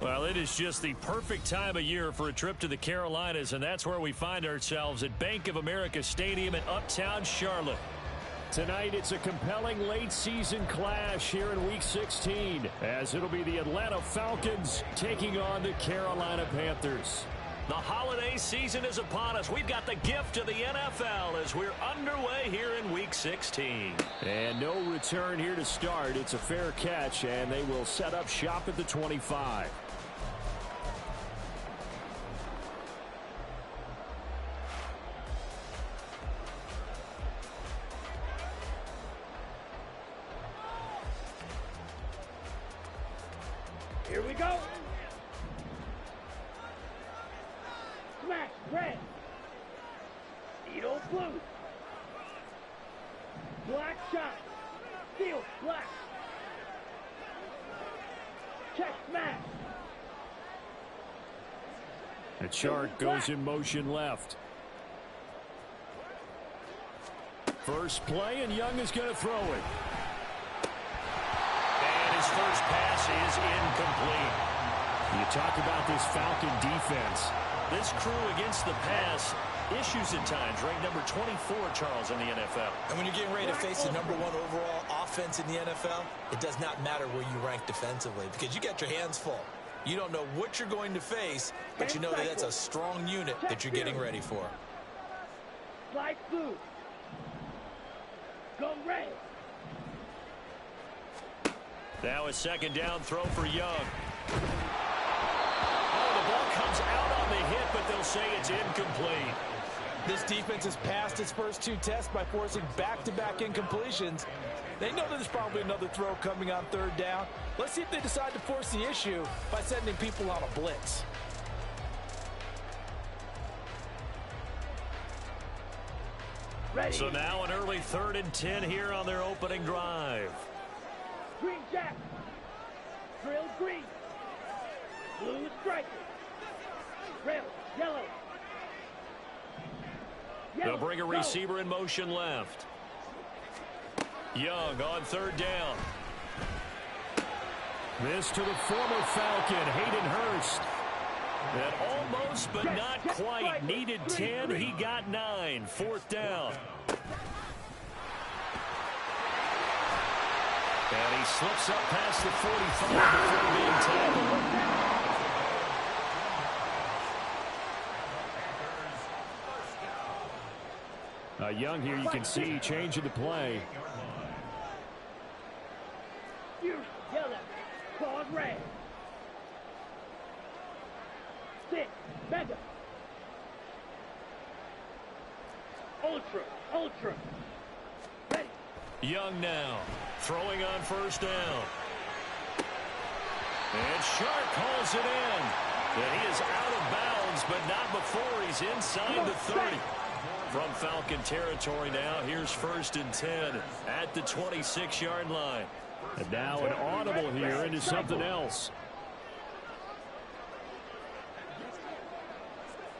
Well, it is just the perfect time of year for a trip to the Carolinas, and that's where we find ourselves at Bank of America Stadium in Uptown Charlotte. Tonight, it's a compelling late-season clash here in Week 16, as it'll be the Atlanta Falcons taking on the Carolina Panthers. The holiday season is upon us. We've got the gift of the NFL as we're underway here in Week 16. And no return here to start. It's a fair catch, and they will set up shop at the 25. Here we go. Smash, red. Needle, blue. Black shot. Steel, black. Check, smash. The chart goes in motion left. First play, and Young is going to throw it. His first pass is incomplete. You talk about this Falcon defense. This crew against the pass, issues at times, ranked number 24, Charles, in the NFL. And when you're getting ready to face the number 1 overall offense in the NFL, it does not matter where you rank defensively because you got your hands full. You don't know what you're going to face, but you know that that's a strong unit that you're getting ready for. Slide blue. Go red. Now a second down throw for Young. Oh, the ball comes out on the hit, but they'll say it's incomplete. This defense has passed its first 2 tests by forcing back-to-back incompletions. They know that there's probably another throw coming on 3rd down. Let's see if they decide to force the issue by sending people on a blitz. Ready. So now an early 3rd and 10 here on their opening drive. Green jack. Drill green. Blue striker. Rail yellow. They'll bring a receiver in motion left. Young on 3rd down. This to the former Falcon, Hayden Hurst. That almost but not quite needed 10. He got 9. 4th down. And he slips up past the 45 before being tackled. Young here, you can see changing the play. Fierce yellow. Claws red. 6. Mega. Ultra. Ultra. Ready. Young now, throwing on 1st down. And Sharp calls it in. And he is out of bounds, but not before he's inside the 30. From Falcon territory now, here's 1st and 10 at the 26-yard line. And now an audible here into something else.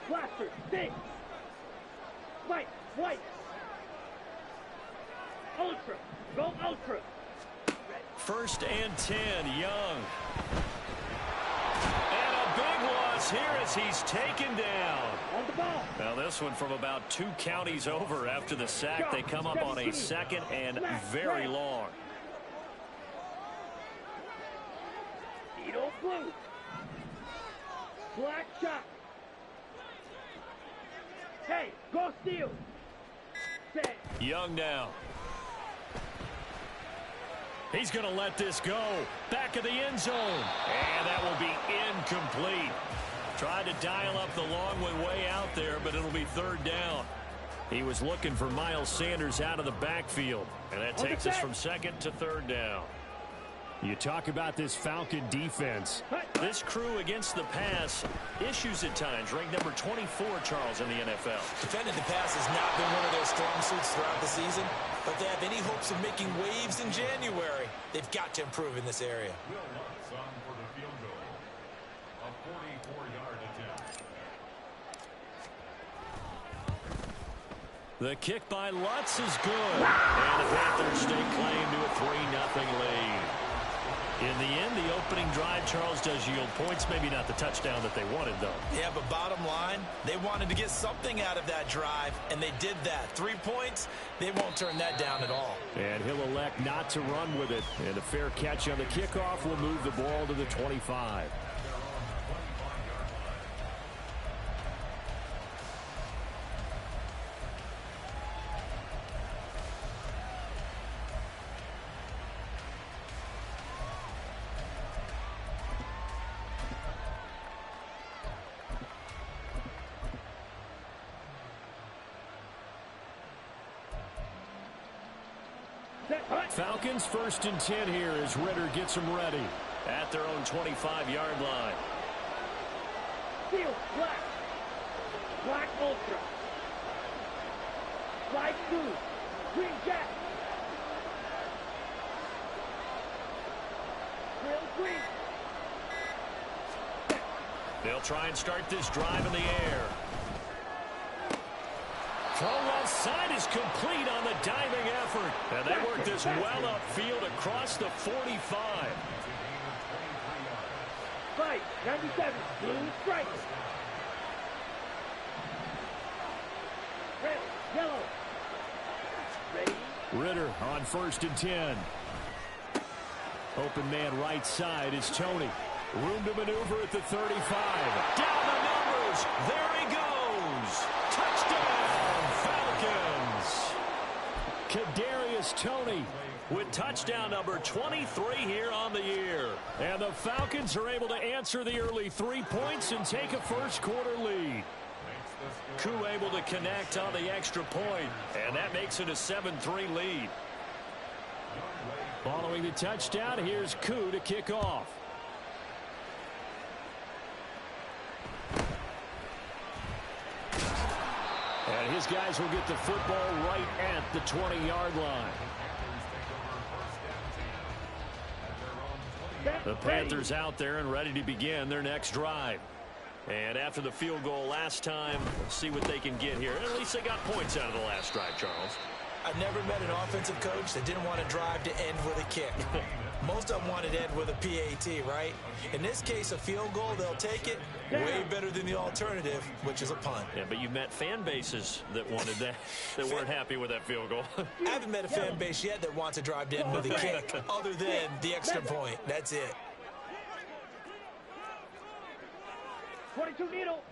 Blaster. 6. White. White. Ultra. Go ultra. 1st and 10, Young. And a big loss here as he's taken down. On the ball. Now this one from about 2 counties over after the sack. They come up on a 2nd and very long. Needle blue. Black shot. Hey, go steal. Set. Young now. He's going to let this go. Back of the end zone. And that will be incomplete. Tried to dial up the long one way out there, but it'll be 3rd down. He was looking for Miles Sanders out of the backfield. And that takes us from 2nd to 3rd down. You talk about this Falcon defense. This crew against the pass, issues at times, ranked number 24, Charles, in the NFL. Defending the pass has not been one of their strong suits throughout the season, but they have any hopes of making waves in January, they've got to improve in this area. The kick by Lutz is good. And the Panthers stake claim to a 3-0 lead. In the end, the opening drive, Charles, does yield points. Maybe not the touchdown that they wanted, though. Yeah, but bottom line, they wanted to get something out of that drive, and they did that. 3 points, they won't turn that down at all. And he'll elect not to run with it. And a fair catch on the kickoff will move the ball to the 25. Falcons 1st and 10 here as Ritter gets them ready. At their own 25-yard line. Steel, black. Black ultra. Light blue. Green jack. Real green. They'll try and start this drive in the air. Throw left side is complete on the diving effort. And they work this well upfield across the 45. Right, 97, blue strike. Red, yellow. Ready. Ritter on 1st and 10. Open man right side is Tony. Room to maneuver at the 35. Down the numbers. There he goes. Touchdown, Falcons. Kadarius Toney With touchdown number 23 here on the year. And the Falcons are able to answer the early 3 points and take a first-quarter lead. Koo able to connect on the extra point, and that makes it a 7-3 lead. Following the touchdown, here's Koo to kick off. And his guys will get the football right at the 20-yard line. The Panthers out there and ready to begin their next drive. And after the field goal last time, let's see what they can get here. At least they got points out of the last drive, Charles. I've never met an offensive coach that didn't want to drive to end with a kick. Most of them wanted to end with a PAT, right? In this case, a field goal, they'll take it. Way better than the alternative, which is a punt. Yeah, but you met fan bases that wanted that, that weren't happy with that field goal. I haven't met a fan base yet that wants to drive to end with a kick, other than the extra point. That's it. 22 needle.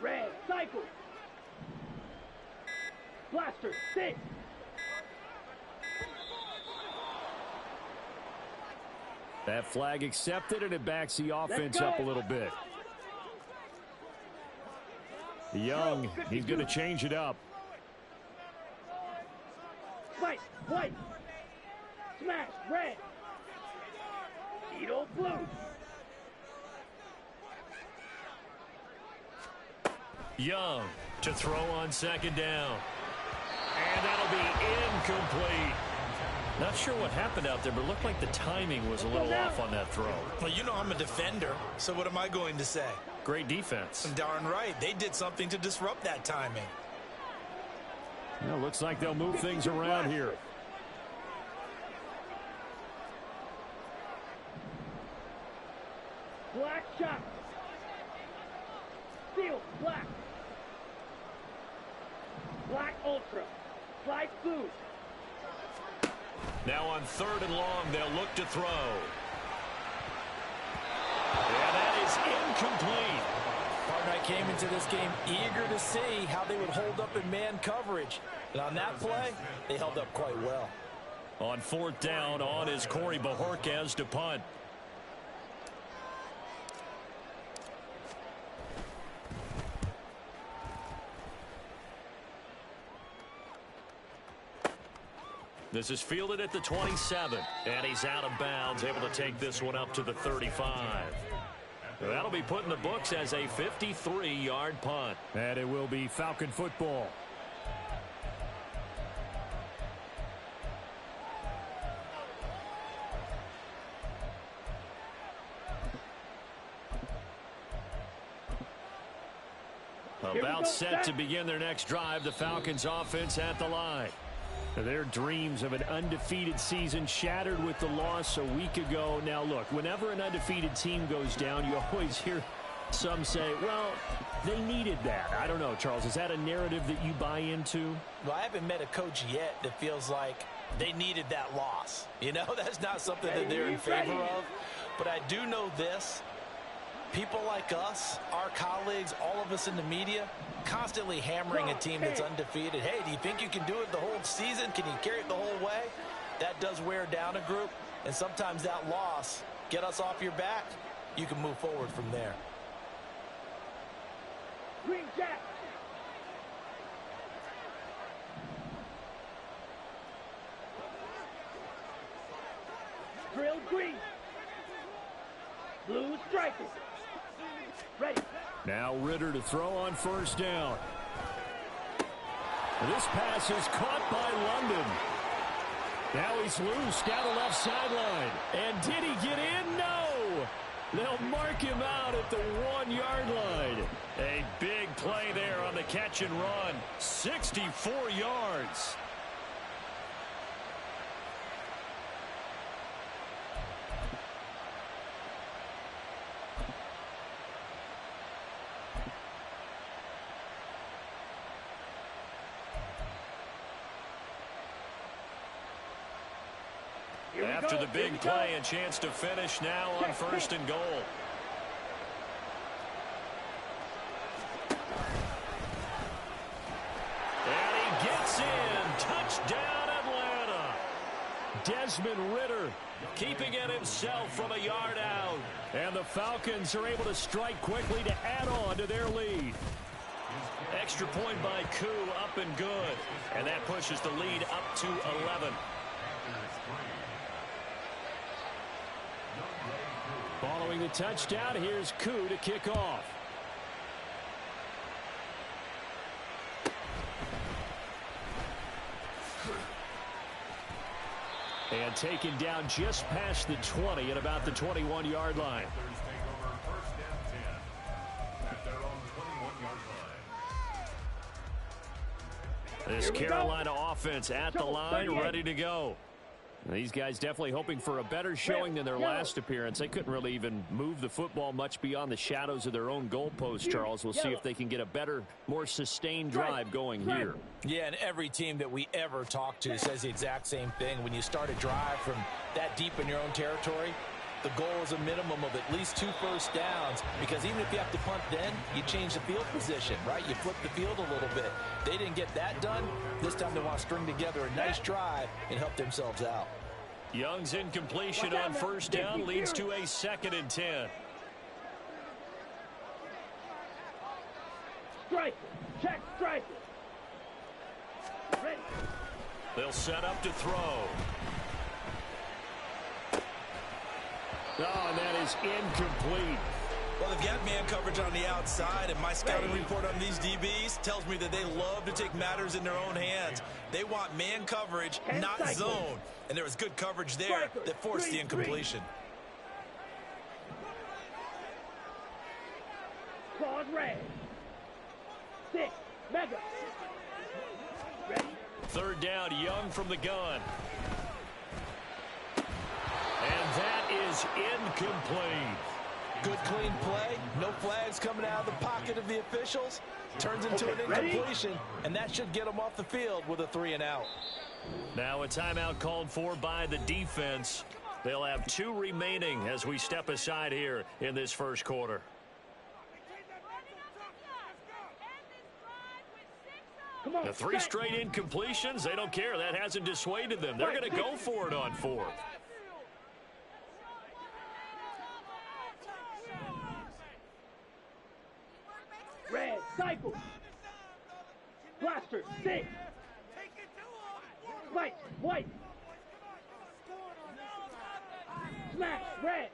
Red, cycle. Blaster, 6. That flag accepted, and it backs the offense up a little bit. Young, he's going to change it up. Fight, white. Smash, red. Needle, blue. Young to throw on second down. And that'll be incomplete. Not sure what happened out there, but it looked like the timing was a little off on that throw. Well, you know I'm a defender, so what am I going to say? Great defense. Darn right. They did something to disrupt that timing. Well, looks like they'll move things around here. Black shot. Steel, black. Black ultra. Light blue. Now on 3rd and long, they'll look to throw. And that is incomplete. Partner, I came into this game eager to see how they would hold up in man coverage. And on that play, they held up quite well. On 4th down, on is Corey Bajorquez to punt. This is fielded at the 27, and he's out of bounds, able to take this one up to the 35. That'll be put in the books as a 53-yard punt. And it will be Falcon football. About set to begin their next drive, the Falcons offense at the line. Their dreams of an undefeated season shattered with the loss a week ago. Now, look, whenever an undefeated team goes down, you always hear some say, well, they needed that. I don't know, Charles. Is that a narrative that you buy into? Well, I haven't met a coach yet that feels like they needed that loss. You know, that's not something that they're in favor of. But I do know this. People like us, our colleagues, all of us in the media, constantly hammering a team that's undefeated. Hey, do you think you can do it the whole season? Can you carry it the whole way? That does wear down a group. And sometimes that loss, get us off your back, you can move forward from there. Green Jack. Drill green. Blue striker. Ready. Now Ritter to throw on first down. This pass is caught by London. Now he's loose down the left sideline. And did he get in? No! They'll mark him out at the 1-yard line. A big play there on the catch and run. 64 yards. After the big play, a chance to finish now on first and goal. And he gets in. Touchdown, Atlanta. Desmond Ritter keeping it himself from a yard out. And the Falcons are able to strike quickly to add on to their lead. Extra point by Koo, up and good. And that pushes the lead up to 11. Following the touchdown, here's Koo to kick off. And taken down just past the 20 at about the 21-yard line. This Carolina offense at the line, ready to go. These guys definitely hoping for a better showing than their last appearance. They couldn't really even move the football much beyond the shadows of their own goalpost, Charles. We'll see if they can get a better, more sustained drive going here. Yeah, and every team that we ever talk to says the exact same thing. When you start a drive from that deep in your own territory, the goal is a minimum of at least 2 first downs, because even if you have to punt then, you change the field position, right? You flip the field a little bit. They didn't get that done. This time they want to string together a nice drive and help themselves out. Young's incompletion on first down leads to a 2nd and 10. Strike. Check strike. Ready. They'll set up to throw. Oh, and that is incomplete. Well, they've got man coverage on the outside, and my scouting report on these DBs tells me that they love to take matters in their own hands. They want man coverage, not zone. And there was good coverage there that forced the incompletion. Claude red. 6. Mega. Ready. 3rd down, Young from the gun. And that is incomplete. Good clean play. No flags coming out of the pocket of the officials. Turns into an incompletion, and that should get them off the field with a 3 and out. Now a timeout called for by the defense. They'll have 2 remaining as we step aside here in this first quarter. The 3 straight incompletions, they don't care. That hasn't dissuaded them. They're going to go for it on 4th. Red. Cycle. Blaster. 6. White. White. Smash. Red.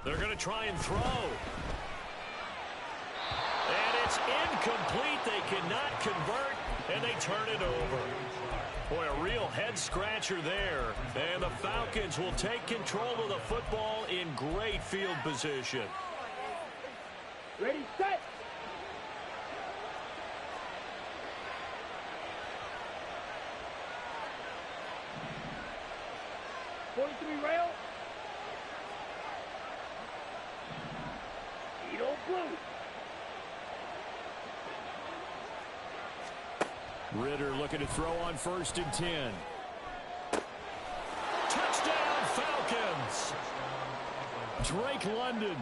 They're going to try and throw. And it's incomplete. They cannot convert, and they turn it over. Boy, a real head-scratcher there. And the Falcons will take control of the football in great field position. Ready, set. 43 rail. Edo blue. Ritter looking to throw on 1st and 10. Touchdown Falcons. Drake London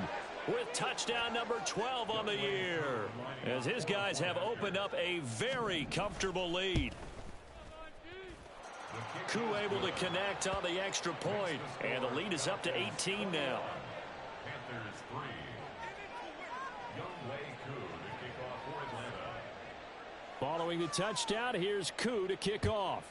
with touchdown number 12 on the year, as his guys have opened up a very comfortable lead. Koo able to connect on the extra point, and the lead is up to 18 now. Panthers 3. Youngway Koo to kick off for Atlanta. Following the touchdown, here's Koo to kick off.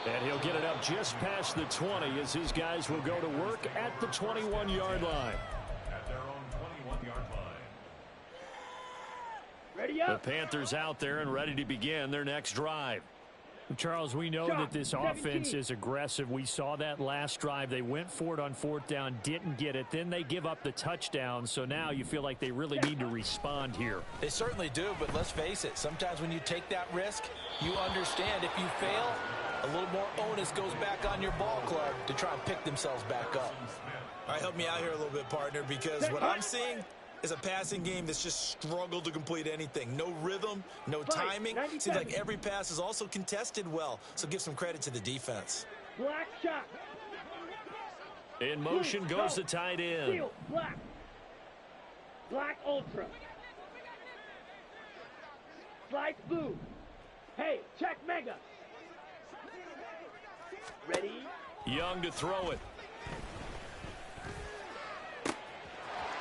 And he'll get it up just past the 20 as his guys will go to work at the 21-yard line. At their own 21-yard line. Ready The up. Panthers out there and ready to begin their next drive. Charles, we know that this offense is aggressive. We saw that last drive. They went for it on 4th down, didn't get it. Then they give up the touchdown. So now you feel like they really need to respond here. They certainly do, but let's face it. Sometimes when you take that risk, you understand if you fail, a little more onus goes back on your ball club to try and pick themselves back up. All right, help me out here a little bit, partner, because what I'm seeing is a passing game that's just struggled to complete anything. No rhythm, no timing. Seems like every pass is also contested well, so give some credit to the defense. Black shot. In motion goes the tight end. Steel, black. Black ultra. Slice blue. Hey, check mega. Ready? Young to throw it.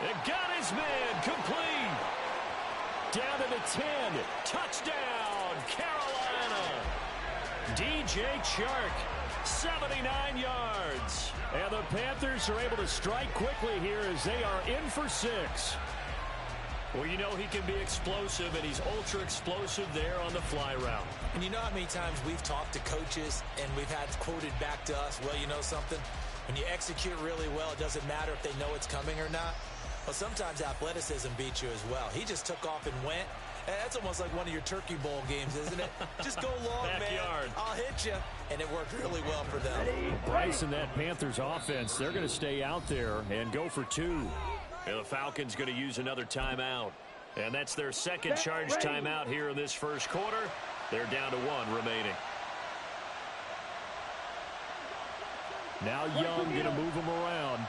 And got his man complete. Down to the 10. Touchdown, Carolina. DJ Chark, 79 yards. And the Panthers are able to strike quickly here as they are in for 6. Well, you know he can be explosive, and he's ultra explosive there on the fly route. And you know how many times we've talked to coaches and we've had quoted back to us, well, you know something? When you execute really well, it doesn't matter if they know it's coming or not. Well, sometimes athleticism beats you as well. He just took off and went. And that's almost like one of your Turkey Bowl games, isn't it? Just go long, Backyard. man. I'll hit you. And it worked really well for them. Bryce and that Panthers offense, they're going to stay out there and go for 2. And the Falcons going to use another timeout. And that's their second charge timeout here in this first quarter. They're down to 1 remaining. Now Young going to move them around.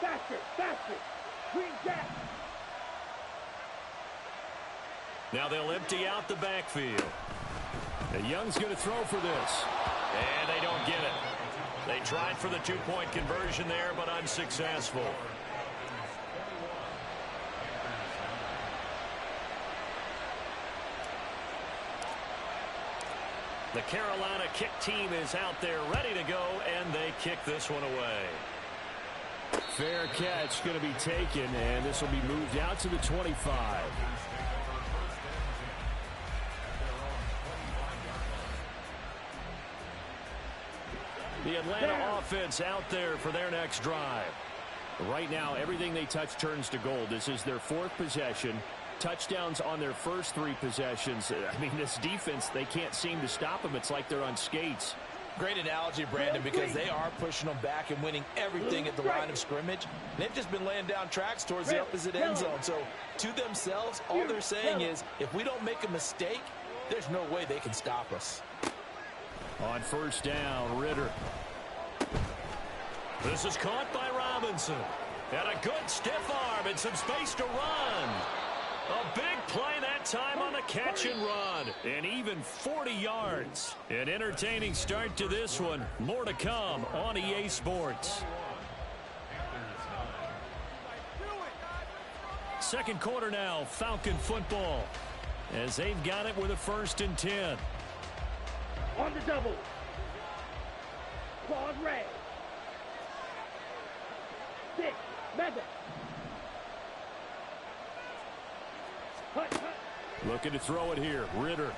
Faster, faster. Green jack. Now they'll empty out the backfield. And Young's going to throw for this. And they don't get it. They tried for the 2-point conversion there, but unsuccessful. The Carolina kick team is out there ready to go, and they kick this one away. Fair catch going to be taken, and this will be moved out to the 25. The Atlanta offense out there for their next drive. Right now, everything they touch turns to gold. This is their 4th possession. Touchdowns on their first 3 possessions. I mean, this defense, they can't seem to stop them. It's like they're on skates. Great analogy, Brandon, because they are pushing them back and winning everything at the line of scrimmage. They've just been laying down tracks towards the opposite end zone. So to themselves, all they're saying is, if we don't make a mistake, there's no way they can stop us. On 1st down, Ritter. This is caught by Robinson. And a good stiff arm and some space to run. A big play that time on the catch and run. And even 40 yards. An entertaining start to this one. More to come on EA Sports. Second quarter now, Falcon football. As they've got it with a 1st and 10. On the double. Claws red. 6. Mega. Hut, hut. Looking to throw it here. Ritter.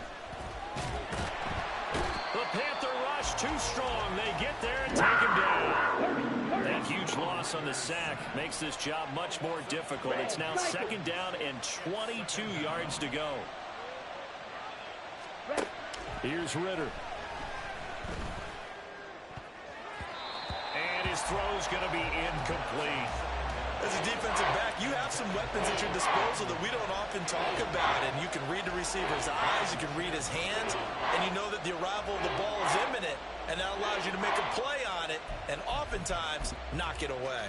The Panther rush too strong. They get there and take him down. They That huge loss on the sack makes this job much more difficult. It's now second down and 22 yards to go. Here's Ritter. And his throw's going to be incomplete. As a defensive back, you have some weapons at your disposal that we don't often talk about. And you can read the receiver's eyes, you can read his hands, and you know that the arrival of the ball is imminent, and that allows you to make a play on it and oftentimes knock it away.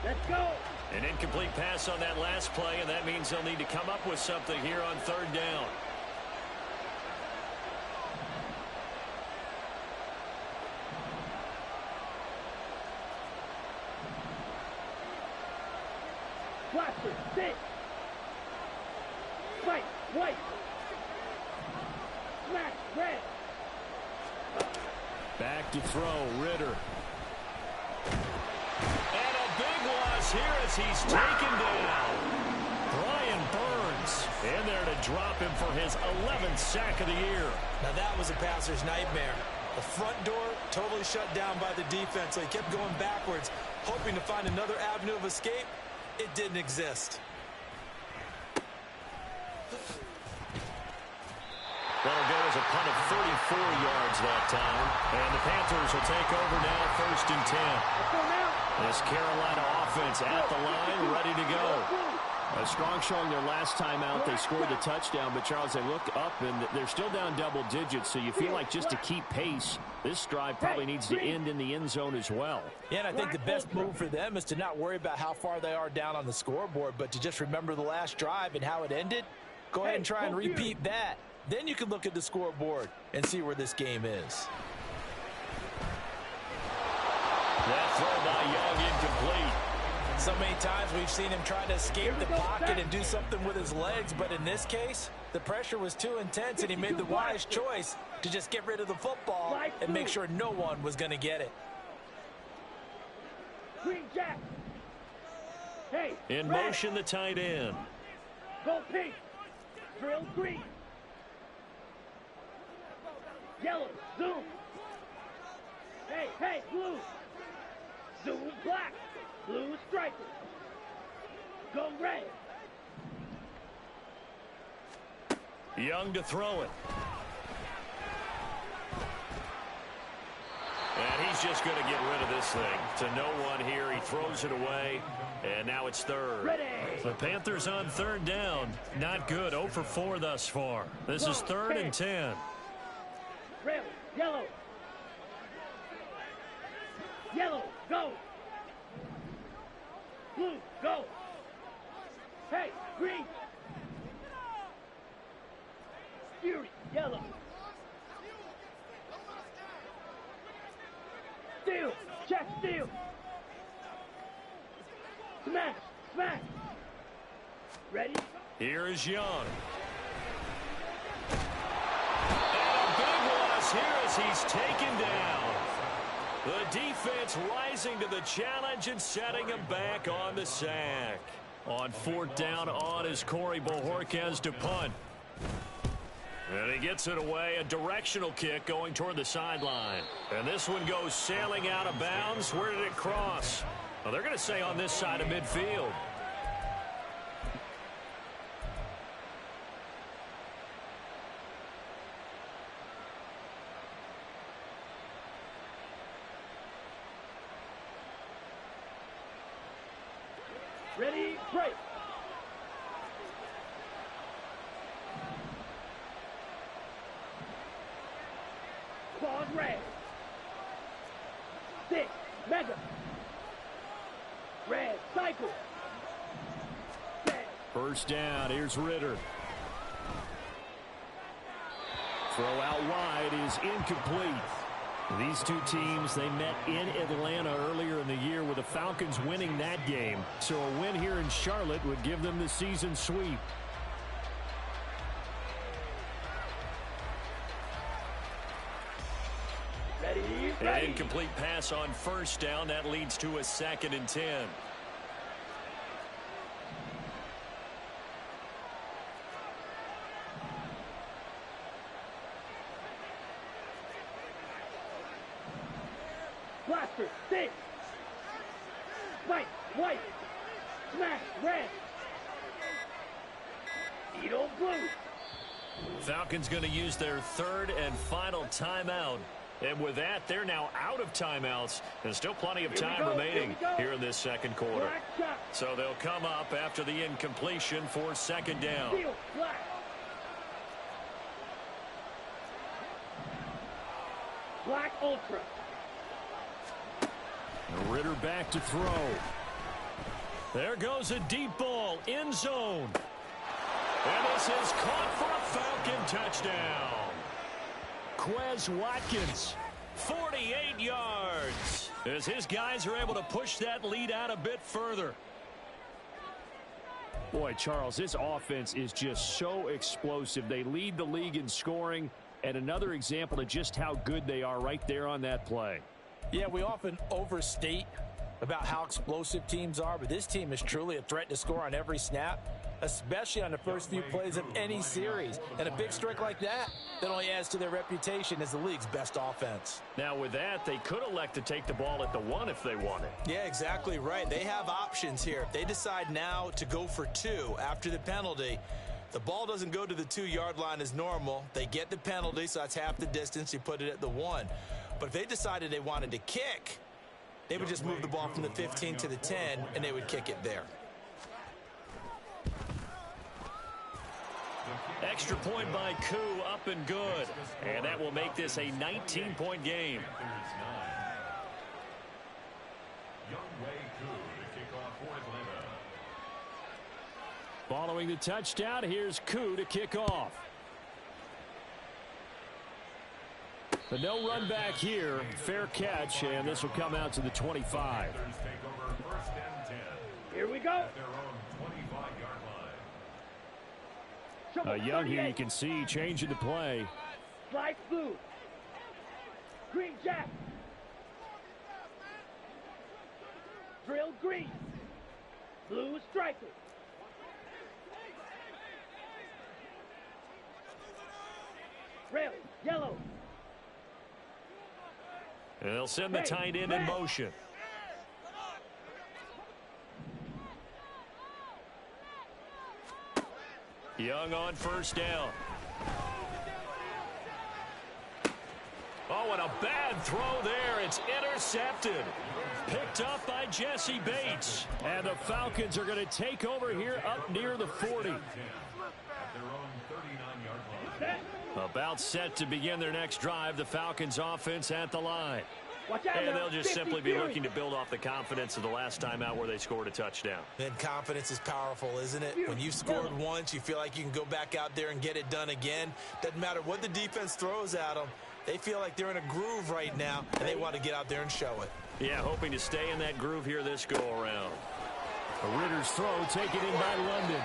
Let's go. An incomplete pass on that last play, and that means they'll need to come up with something here on third down. Watcher, sit. Fight, white. Smash, red. Back to throw, Ritter. And a big loss here as he's taken down. Brian Burns in there to drop him for his 11th sack of the year. Now that was a passer's nightmare. The front door totally shut down by the defense, so he kept going backwards, hoping to find another avenue of escape. It didn't exist. That'll go as a punt of 34 yards that time. And the Panthers will take over now, 1st and 10. This Carolina offense at the line, ready to go. A strong showing their last time out. They scored the touchdown, but Charles, they look up and they're still down double digits, so you feel like just to keep pace, this drive probably needs to end in the end zone as well. Yeah, and I think the best move for them is to not worry about how far they are down on the scoreboard, but to just remember the last drive and how it ended. Go ahead and try and repeat that. Then you can look at the scoreboard and see where this game is. That throw by Young incomplete. So many times we've seen him try to escape the pocket and do something with his legs, but in this case, the pressure was too intense and he made the wise choice to just get rid of the football and make sure no one was going to get it. Green Jack. Hey. In red. motion, the tight end. Go pink. Drill green. Yellow. Zoom. Hey, blue. Zoom black. Blue striker. Go red. Young to throw it. And he's just going to get rid of this thing. To no one here. He throws it away. And now it's third. Ready. The Panthers on third down. Not good. 0 for 4 thus far. This is 3rd and 10. Red. Yellow. Yellow. Go. Blue. Go. Hey. Green. Fury. Yellow. Steal. Check steal. Smash. Smash. Ready? Here is Young. And a big loss here as he's taken down. The defense rising to the challenge and setting him back on the sack. On 4th down on is Corey Bojorquez to punt. And he gets it away, a directional kick going toward the sideline. And this one goes sailing out of bounds. Where did it cross? Well, they're going to say on this side of midfield. Ready, break. Claws red. 6, mega. Red, cycle. Set. First down, here's Ritter. Throw out wide is incomplete. These two teams, they met in Atlanta earlier in the year with the Falcons winning that game. So a win here in Charlotte would give them the season sweep. Ready, An ready. incomplete pass on first down. That leads to a 2nd and 10. Blaster, stick. White, white. Smash, red. Beetle, blue. Falcons going to use their third and final timeout. And with that, they're now out of timeouts. There's still plenty of time remaining here in this second quarter. So they'll come up after the incompletion for second down. Steel, black. Black Ultra. Ritter back to throw. There goes a deep ball, end zone. And this is caught for a Falcon touchdown. Quez Watkins, 48 yards, as his guys are able to push that lead out a bit further. Boy, Charles, this offense is just so explosive. They lead the league in scoring, and another example of just how good they are right there on that play. Yeah, we often overstate about how explosive teams are, but this team is truly a threat to score on every snap, especially on the first few plays of any series. And a big strike like that only adds to their reputation as the league's best offense. Now with that, they could elect to take the ball at the 1 if they wanted. Yeah, exactly right. They have options here. If they decide now to go for 2 after the penalty, the ball doesn't go to the 2-yard line as normal. They get the penalty, so that's half the distance. You put it at the 1. But if they decided they wanted to kick, they would just move the ball from the 15 to the 10, and they would kick it there. Extra point by Koo, up and good. And that will make this a 19-point game. Following the touchdown, here's Koo to kick off. But no run back here. Fair catch, and this will come out to the 25. Here we go. Young here, you can see changing the play. Slice blue. Green jack. Drill green. Blue striker. Red, yellow. They'll send the tight end in motion. Young on first down. Oh, and a bad throw there. It's intercepted. Picked up by Jesse Bates. And the Falcons are going to take over here up near the 40. About set to begin their next drive. The Falcons offense at the line. And they'll just simply be looking to build off the confidence of the last time out where they scored a touchdown. And confidence is powerful, isn't it? When you've scored once, you feel like you can go back out there and get it done again. Doesn't matter what the defense throws at them. They feel like they're in a groove right now, and they want to get out there and show it. Yeah, hoping to stay in that groove here this go-around. Ritter's throw taken in by London.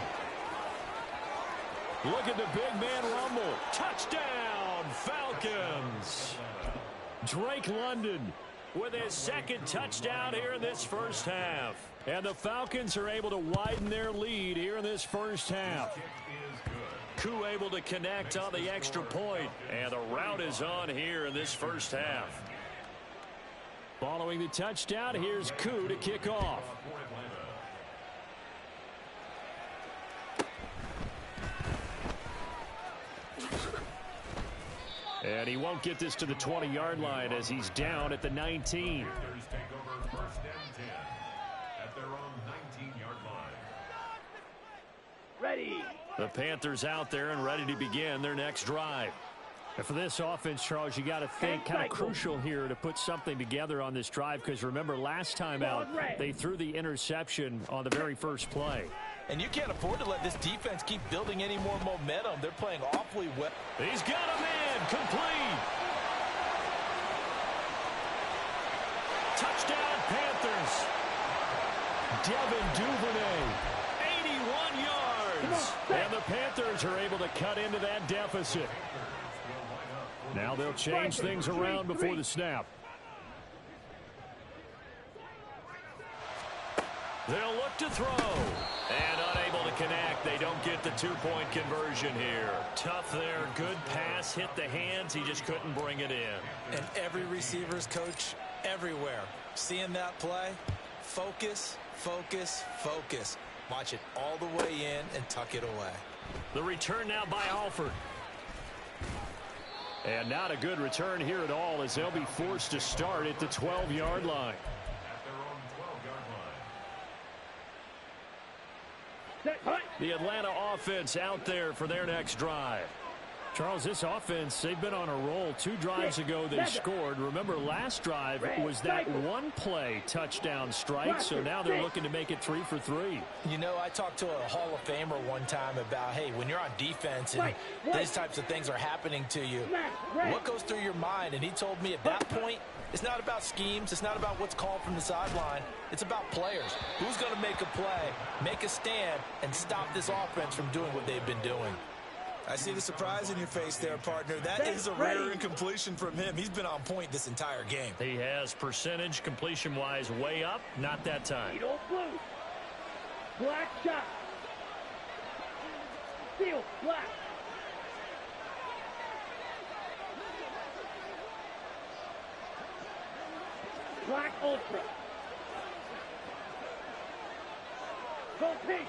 Look at the big man rumble. Touchdown, Falcons. Drake London with his second touchdown here in this first half. And the Falcons are able to widen their lead here in this first half. Koo able to connect on the extra point. And the route is on here in this first half. Following the touchdown, here's Koo to kick off. And he won't get this to the 20-yard line as he's down at the 19. Ready. The Panthers out there and ready to begin their next drive. And for this offense, Charles, you got to think kind of crucial here to put something together on this drive, because remember last time out they threw the interception on the very first play. And you can't afford to let this defense keep building any more momentum. They're playing awfully well. He's got a man, complete. Touchdown, Panthers. Devin Duvernay, 81 yards. And the Panthers are able to cut into that deficit. Now they'll change things around before the snap. They'll look to throw. And unable to connect. They don't get the two-point conversion here. Tough there. Good pass. Hit the hands. He just couldn't bring it in. And every receiver's coach everywhere. Seeing that play, focus, focus, focus. Watch it all the way in and tuck it away. The return now by Alford. And not a good return here at all, as they'll be forced to start at the 12-yard line. At their own 12-yard line. Set, hunt. The Atlanta offense out there for their next drive. Charles, this offense, they've been on a roll. 2 drives ago they scored. Remember, last drive was that one-play touchdown strike, so now they're looking to make it 3 for 3. You know, I talked to a Hall of Famer one time about, hey, when you're on defense and these types of things are happening to you, what goes through your mind? And he told me at that point, it's not about schemes. It's not about what's called from the sideline. It's about players. Who's going to make a play, make a stand, and stop this offense from doing what they've been doing? I see the surprise in your face there, partner. That is a rare incompletion from him. He's been on point this entire game. He has percentage completion-wise way up. Not that time. Needle blue. Black shot. Steel black. Black ultra. Go pink.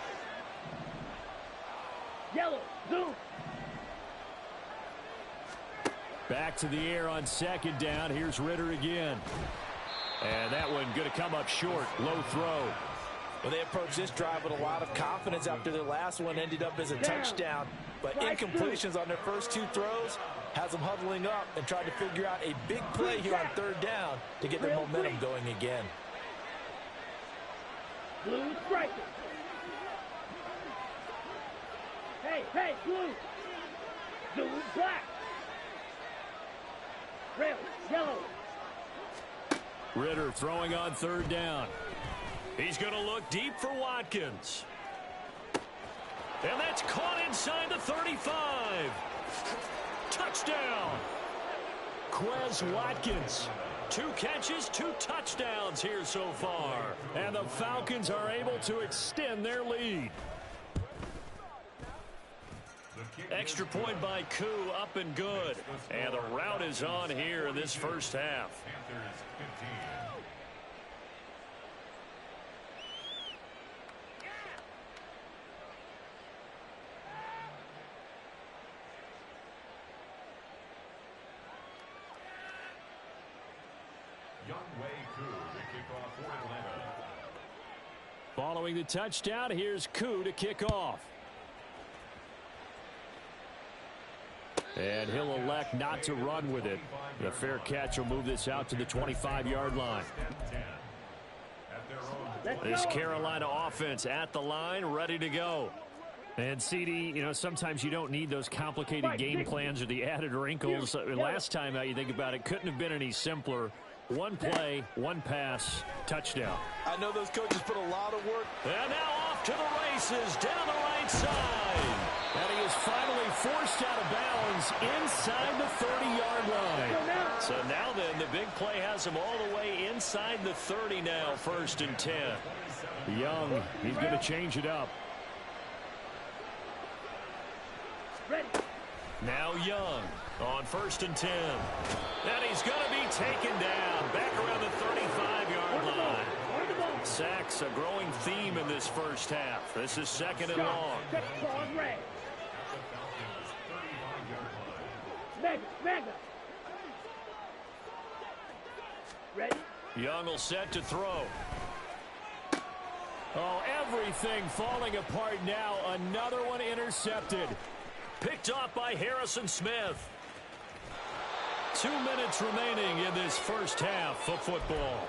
Yellow zoom. Back to the air on second down. Here's Ritter again. And that one going to come up short. Low throw. Well, they approached this drive with a lot of confidence after their last one ended up as a touchdown. But incompletions on their first 2 throws has them huddling up and trying to figure out a big play here on third down to get their momentum going again. Blue striker. Hey, blue. Zoom black. Red, yellow. Ritter throwing on third down. He's going to look deep for Watkins. And that's caught inside the 35. Touchdown. Quez Watkins. 2 catches, 2 touchdowns here so far. And the Falcons are able to extend their lead. Extra point by Koo, up and good. And the route is on here in this first half. Panthers 15. Following the touchdown, here's Koo to kick off. And he'll elect not to run with it. The fair catch will move this out to the 25-yard line. This Carolina offense at the line, ready to go. And CD, you know, sometimes you don't need those complicated game plans or the added wrinkles. Last time out, you think about it, couldn't have been any simpler. 1 play, 1 pass, touchdown. I know those coaches put a lot of work. And now off to the races, down the right side. And he is finally forced out of bounds inside the 30-yard line. So now then, the big play has him all the way inside the 30 now, 1st and 10. Young, he's going to change it up. Ready. Now Young on 1st and 10. And he's going to be taken down back around the 35-yard line. Sacks, a growing theme in this first half. This is 2nd and long. Mega. Ready. Young will set to throw. Oh, everything falling apart now. Another one intercepted. Picked off by Harrison Smith. 2 minutes remaining in this first half of football.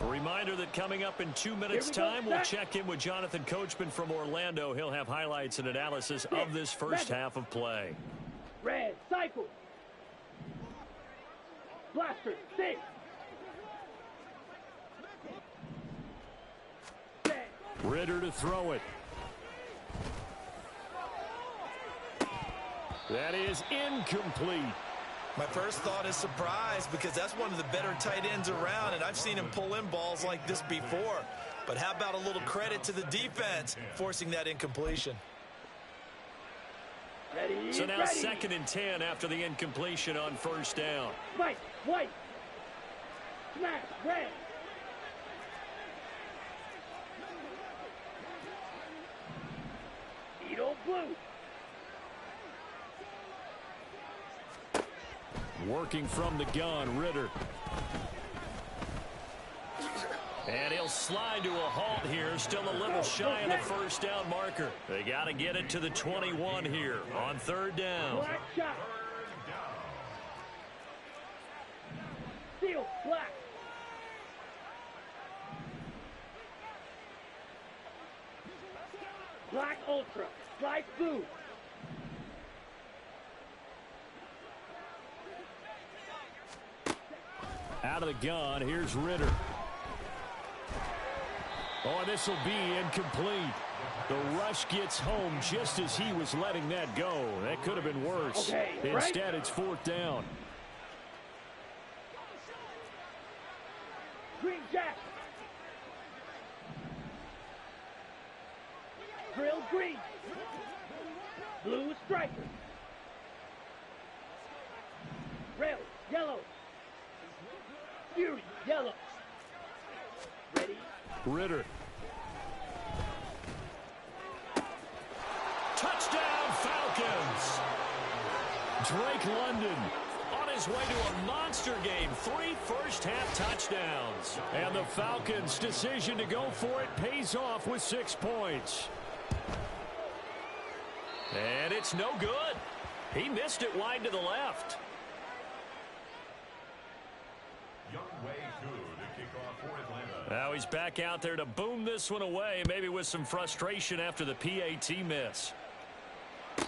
A reminder that coming up in 2 minutes' time, we'll check in with Jonathan Coachman from Orlando. He'll have highlights and analysis of this first half of play. Red, cycle. Blaster, 6. Ritter to throw it. That is incomplete. My first thought is surprise, because that's one of the better tight ends around, and I've seen him pull in balls like this before. But how about a little credit to the defense forcing that incompletion? So now 2nd and 10 after the incompletion on 1st down. White. smash, red. Edo blue. Working from the gun, Ritter. And he'll slide to a halt here, still a little shy of the first down marker. They got to get it to the 21 here on third down. Black shot. Steel, black. Black ultra, light blue. Out of the gun, here's Ritter. Oh, this will be incomplete. The rush gets home just as he was letting that go. That could have been worse. Okay, Instead, it's fourth down. Green jacket. Drill green. Blue striker. Rail yellow. Fury yellow. Ready? Ritter. Touchdown, Falcons. Drake London on his way to a monster game. 3 first-half touchdowns. And the Falcons' decision to go for it pays off with 6 points. And it's no good. He missed it wide to the left. Now he's back out there to boom this one away, maybe with some frustration after the PAT miss.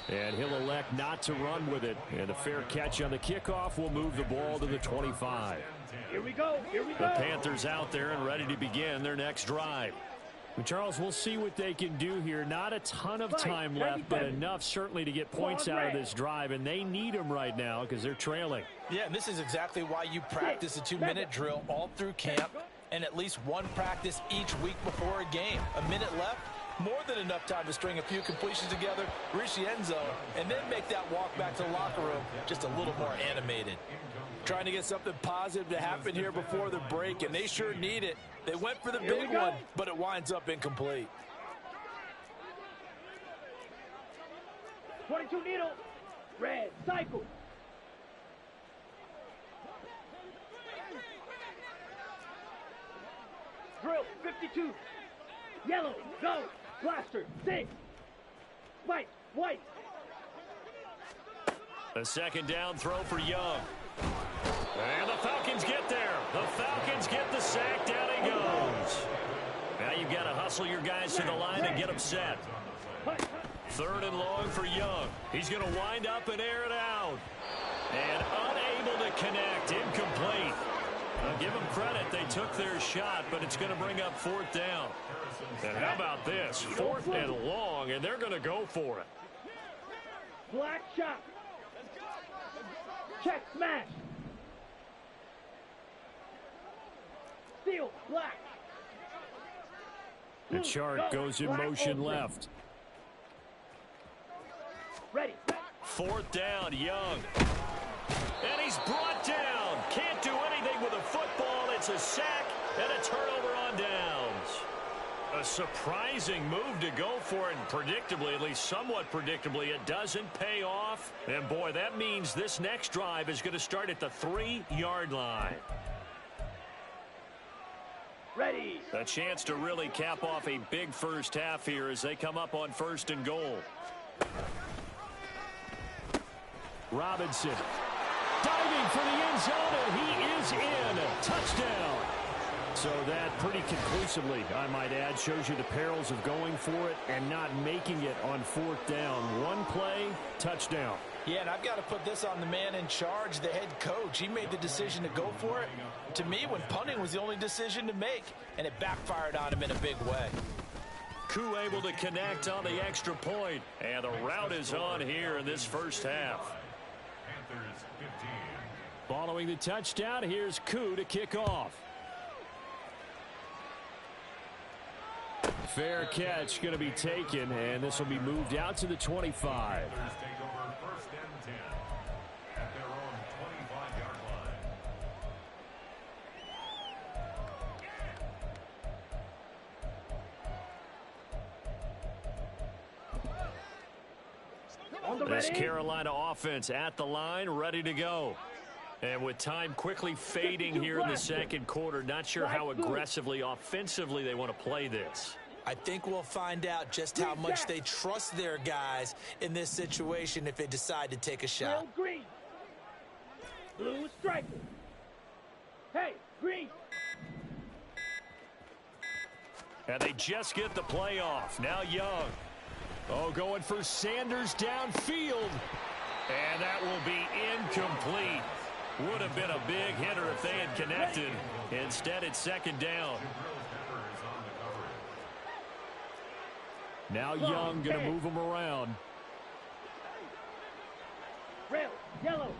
And he'll elect not to run with it. And the fair catch on the kickoff will move the ball to the 25. Here we go. Here we go. The Panthers out there and ready to begin their next drive. And Charles, we'll see what they can do here. Not a ton of time left, but enough certainly to get points out of this drive. And they need them right now because they're trailing. Yeah, and this is exactly why you practice a 2-minute drill all through camp and at least one practice each week before a game. A minute left, more than enough time to string a few completions together, reach the end zone, and then make that walk back to the locker room just a little more animated. Trying to get something positive to happen here before the break, and they sure need it. They went for the big one, but it winds up incomplete. 22 needle. Red cycle. Drill 52. Yellow, go. Blaster 6. White, white. A second down throw for Young. And the Falcons get there. The Falcons get the sack. Down he goes. Now you've got to hustle your guys to the line and get them set. Third and long for Young. He's going to wind up and air it out. And unable to connect. Incomplete. Now give them credit. They took their shot, but it's going to bring up fourth down. And how about this? Fourth and long, and they're going to go for it. Black shot. Check smash. Steel black. The chart goes in motion left. Ready. Fourth down, Young. And he's brought down. Can't do anything with a football. It's a sack and a turnover on downs. A surprising move to go for it, and predictably, at least somewhat predictably, it doesn't pay off. And boy, that means this next drive is going to start at the 3-yard line. Ready. A chance to really cap off a big first half here as they come up on first and goal. Robinson diving for the end zone, and he is in. Touchdown. So that pretty conclusively, I might add, shows you the perils of going for it and not making it on fourth down. One play, touchdown. Yeah, and I've got to put this on the man in charge, the head coach. He made the decision to go for it. To me, when punting was the only decision to make, and it backfired on him in a big way. Koo able to connect on the extra point, and the route is on here in this first half. Panthers 15. Following the touchdown, here's Koo to kick off. Fair catch going to be taken, and this will be moved out to the 25. Panthers take over first and 10 at their own 25-yard line. This Carolina offense at the line, ready to go. And with time quickly fading here in the second quarter, not sure how aggressively, offensively they want to play this. I think we'll find out just how much they trust their guys in this situation if they decide to take a shot. Green. Blue striker. Hey, green. And they just get the playoff. Now Young. Oh, going for Sanders downfield. And that will be incomplete. Would have been a big hitter if they had connected. Instead, it's second down. Now Young going to move him around. Red, yellow.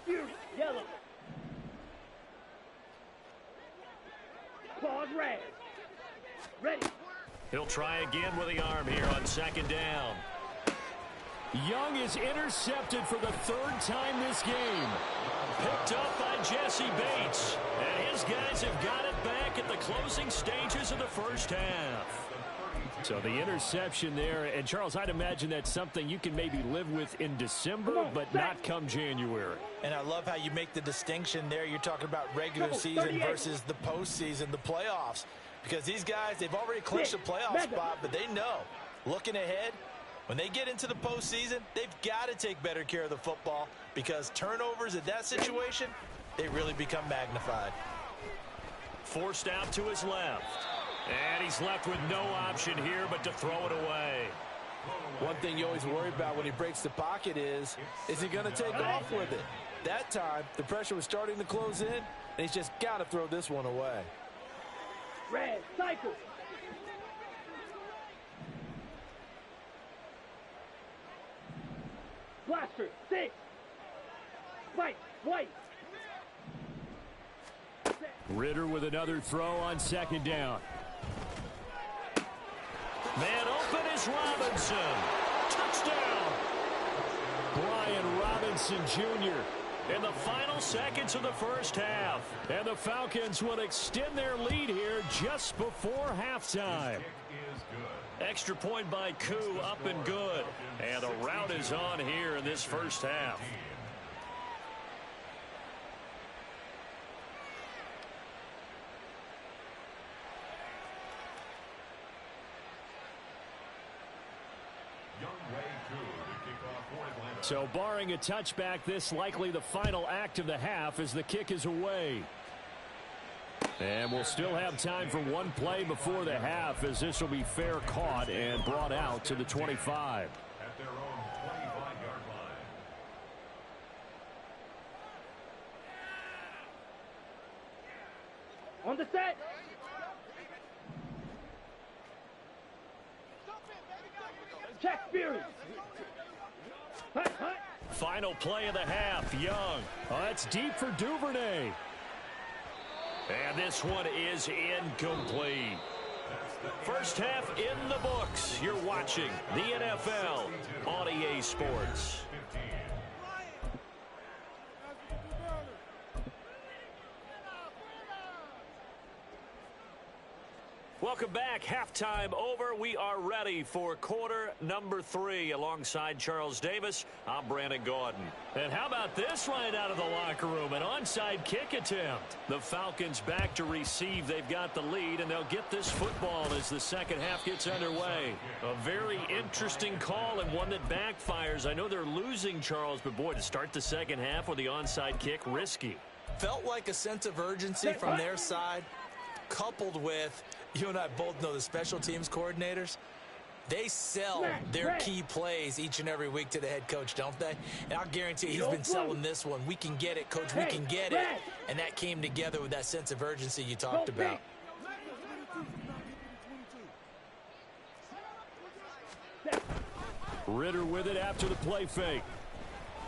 Fury, yellow. Claws, red. Ready. He'll try again with the arm here on second down. Young is intercepted for the third time this game. Picked up by Jesse Bates. And his guys have got it back at the closing stages of the first half. So the interception there. And, Charles, I'd imagine that's something you can maybe live with in December, but not come January. And I love how you make the distinction there. You're talking about regular season versus the postseason, the playoffs. Because these guys, they've already clinched a playoff spot, but they know, looking ahead, when they get into the postseason, they've got to take better care of the football because turnovers in that situation, they really become magnified. Forced out to his left. And he's left with no option here but to throw it away. One thing you always worry about when he breaks the pocket is he going to take off with it? That time, the pressure was starting to close in, and he's just got to throw this one away. Red, cycle. Blaster, 6. White. Ritter with another throw on second down. Man open is Robinson. Touchdown. Brian Robinson Jr. in the final seconds of the first half. And the Falcons will extend their lead here just before halftime. Extra point by Koo, up and good. And the route is on here in this first half. So barring a touchback, this likely the final act of the half as the kick is away. And we'll still have time for one play before the half as this will be fair caught and brought out to the 25. At their own 25-yard line. On the set. Check Fury. Hut. Final play of the half, Young. Oh, that's deep for Duvernay. And this one is incomplete. First half in the books. You're watching the NFL on EA Sports. Welcome back. Halftime over. We are ready for quarter number 3. Alongside Charles Davis, I'm Brandon Gaudin. And how about this right out of the locker room? An onside kick attempt. The Falcons back to receive. They've got the lead, and they'll get this football as the second half gets underway. A very interesting call and one that backfires. I know they're losing, Charles, but boy, to start the second half with the onside kick, risky. Felt like a sense of urgency from their side, coupled with, you and I both know the special teams coordinators, they sell their key plays each and every week to the head coach, don't they? And I'll guarantee he's been selling this one. We can get it, coach, we can get it. And that came together with that sense of urgency you talked about. Ritter with it after the play fake.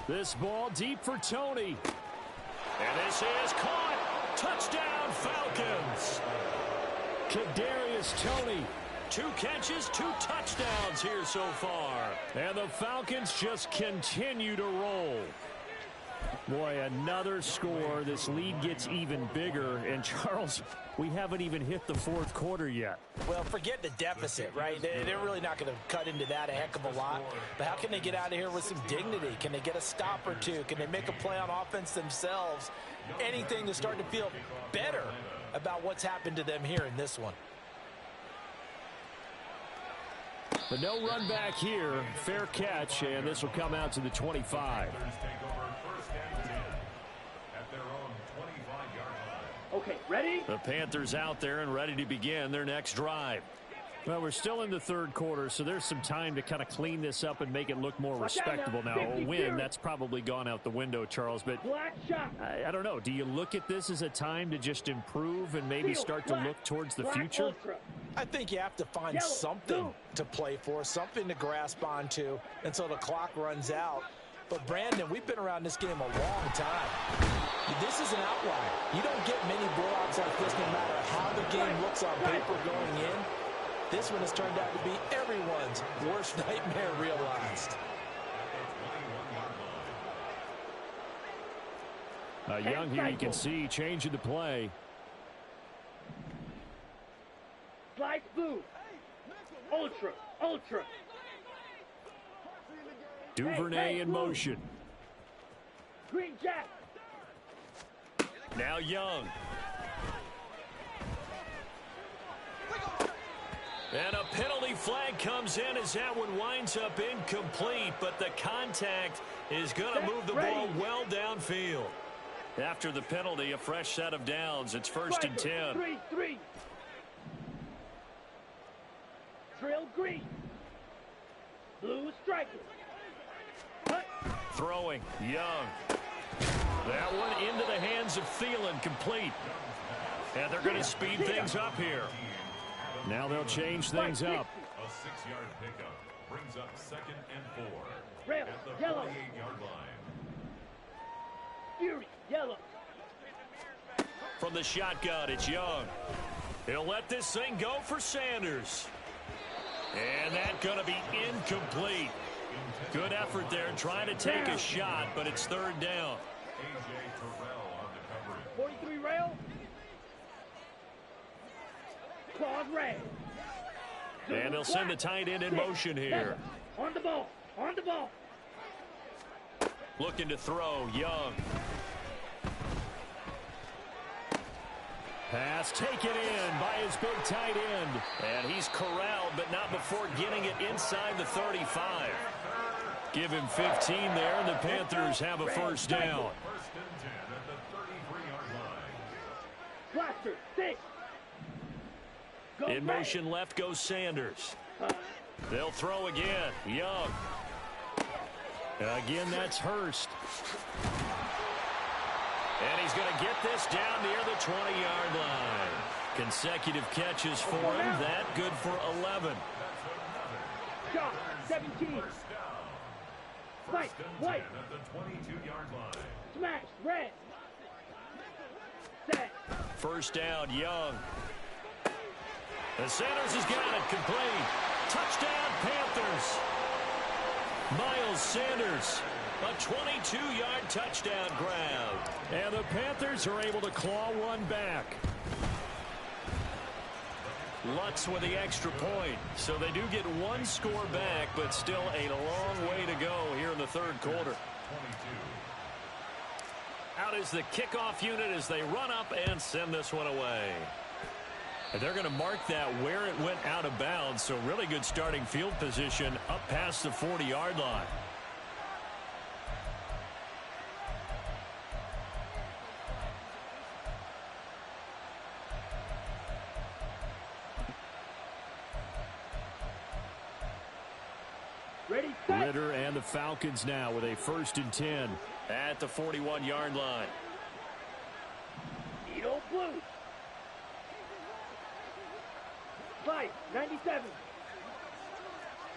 This ball deep for Tony. And this is caught. Touchdown, Falcons. Kadarius Toney. 2 catches, 2 touchdowns here so far. And the Falcons just continue to roll. Boy, another score. This lead gets even bigger. And Charles, We haven't even hit the fourth quarter yet. Well, forget the deficit, right? They're really not going to cut into that a heck of a lot. But how can they get out of here with some dignity? Can they get a stop or two? Can they make a play on offense themselves? Anything to start to feel better about what's happened to them here in this one. But no run back here. Fair catch, and this will come out to the 25. Okay, ready? The Panthers out there and ready to begin their next drive. Well, we're still in the third quarter, so there's some time to kind of clean this up and make it look more respectable. Now, a win, that's probably gone out the window, Charles, but I don't know. Do you look at this as a time to just improve and maybe start to look towards the future? I think you have to find something to play for, something to grasp onto until the clock runs out. But, Brandon, we've been around this game a long time. This is an outlier. You don't get many blowouts like this no matter how the game looks on paper going in. This one has turned out to be everyone's worst nightmare realized. Young here, you can see, changing the play. Slice blue. Ultra. Duvernay in motion. Green Jack. Now Young. And a penalty flag comes in as that one winds up incomplete, but the contact is going to move the ball well downfield. After the penalty, a fresh set of downs. It's first and 10. 3-3. Trail green. Blue striker. Cut. Throwing, Young. That one into the hands of Thielen, complete. And they're going to speed things up here. Now they'll change things up. A 6-yard pickup brings up 2nd and 4 Rail, at the yellow. 48-yard line. Fury, yellow. From the shotgun, it's Young. He'll let this thing go for Sanders. And that's going to be incomplete. Good effort there trying to take a shot, but it's third down. A.J. Terrell on the coverage. 43 rail. Claude Ray. And they'll send the tight end in motion here. On the ball. Looking to throw, Young. Pass taken in by his big tight end. And he's corralled, but not before getting it inside the 35. Give him 15 there, and the Panthers have a first down. First and 10 at the 33-yard line. Blaster, 6. Go In motion left goes Sanders. They'll throw again. Young. Again, that's Hurst. And he's going to get this down near the 20-yard line. Consecutive catches for him. That good for 11. Shot, 17. Fight, white. At the 22-yard line. Smash, red. Set. First down, Young. And Sanders has got it, complete. Touchdown, Panthers. Miles Sanders, a 22-yard touchdown grab. And the Panthers are able to claw one back. Lutz with the extra point. So they do get one score back, but still a long way to go here in the third quarter. Out is the kickoff unit as they run up and send this one away. And they're going to mark that where it went out of bounds. So really good starting field position up past the 40-yard line. Ready, set. Ritter and the Falcons now with a first and 10. At the 41-yard line. Edo blue. 5, 97.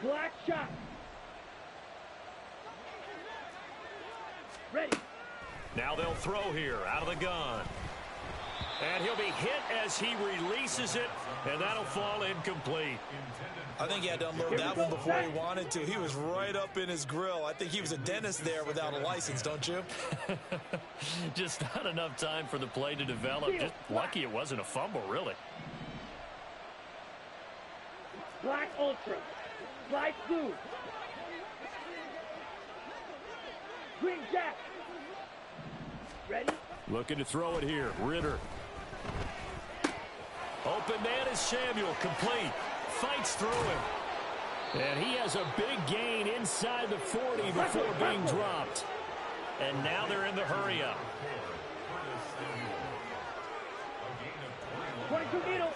Black shot. Ready. Now they'll throw here out of the gun. And he'll be hit as he releases it, and that'll fall incomplete. I think he had to unload that one before he wanted to. He was right up in his grill. I think he was a dentist there without a license, don't you? Just not enough time for the play to develop. Just lucky it wasn't a fumble, really. Black Ultra. Black Blue. Green Jack. Ready? Looking to throw it here. Ritter. Open man is Samuel. Complete. Fights through him. And he has a big gain inside the 40 before being dropped. And now they're in the hurry-up. 22 needle.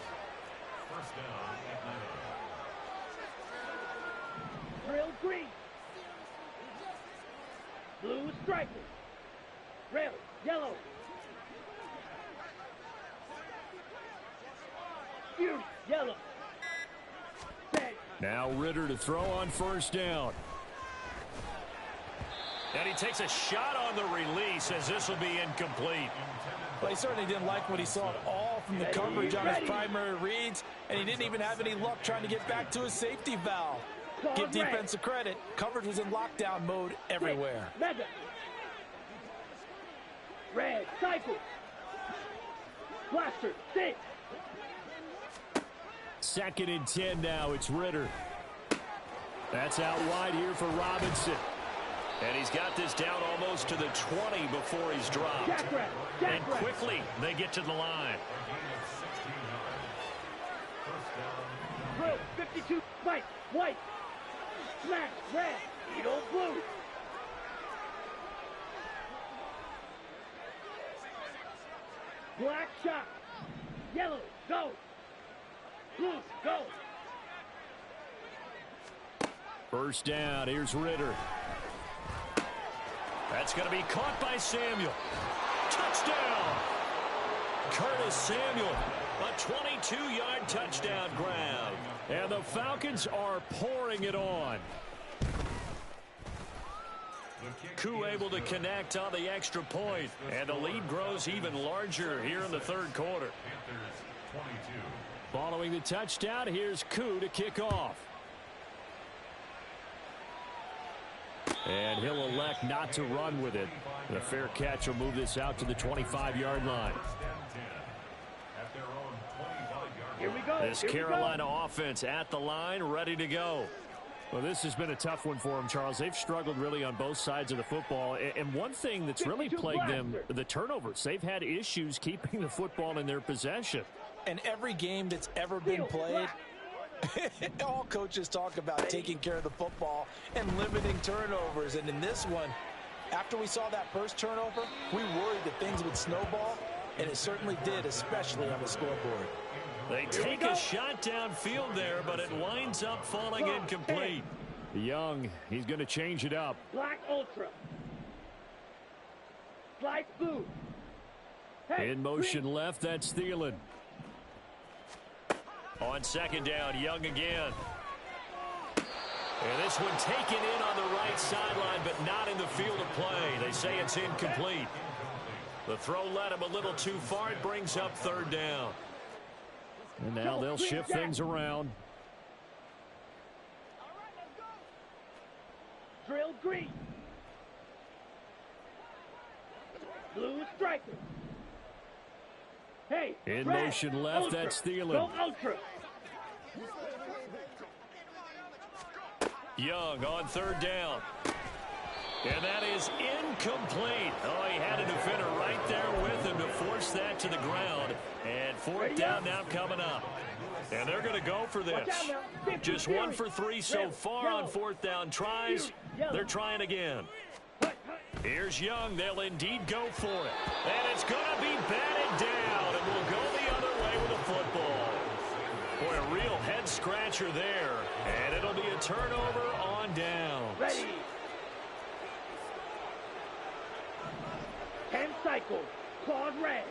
Drill green. Blue striker. Red, yellow. Beauty, yellow. Red. Now Ritter to throw on first down. And he takes a shot on the release as this will be incomplete. Well, he certainly didn't like what he saw at all from the coverage on his primary reads, and he didn't even have any luck trying to get back to his safety valve. Give defensive credit. Coverage was in lockdown mode everywhere. Mega. Red, cycle. Blaster, 6. Second and 10 now. It's Ritter. That's out wide here for Robinson. And he's got this down almost to the 20 before he's dropped. Jackrabbit, And quickly they get to the line. Drill, 52. White, white. Smash, red. Eagle, blue. Black shot. Yellow, go. Blue, go. First down. Here's Ritter. That's going to be caught by Samuel. Touchdown! Curtis Samuel, a 22-yard touchdown grab. And the Falcons are pouring it on. Koo able to connect on the extra point, and the lead grows even larger here in the third quarter. Following the touchdown, here's Koo to kick off. And he'll elect not to run with it. The fair catch will move this out to the 25-yard line. Here we go. This Carolina offense at the line, ready to go. Well, this has been a tough one for them, Charles. They've struggled really on both sides of the football. And one thing that's really plagued them, the turnovers. They've had issues keeping the football in their possession. And every game that's ever been played, all coaches talk about taking care of the football and limiting turnovers. And in this one, after we saw that first turnover, we worried that things would snowball, and it certainly did, especially on the scoreboard. They take a shot downfield there, but it winds up falling incomplete. Young, he's going to change it up. Black Ultra. Black Blue. Hey, In motion left, that's Thielen. On second down, Young again. And this one taken in on the right sideline, but not in the field of play. They say it's incomplete. The throw led him a little too far. It brings up third down. And now they'll shift things around. Drill green. Blue striker. Hey, In red, motion left, ultra. that's Thielen. Go Ultra. Young on third down. And that is incomplete. Oh, he had a defender right there with him to force that to the ground. And fourth down now coming up. And they're going to go for this. Just 1 for 3 so far on fourth down tries. They're trying again. Here's Young. They'll indeed go for it. And it's going to be batted down. And we'll go the other way with the football. Boy, a real head-scratcher there. And it'll be a turnover on downs. Ready. 10 cycle. Claude red.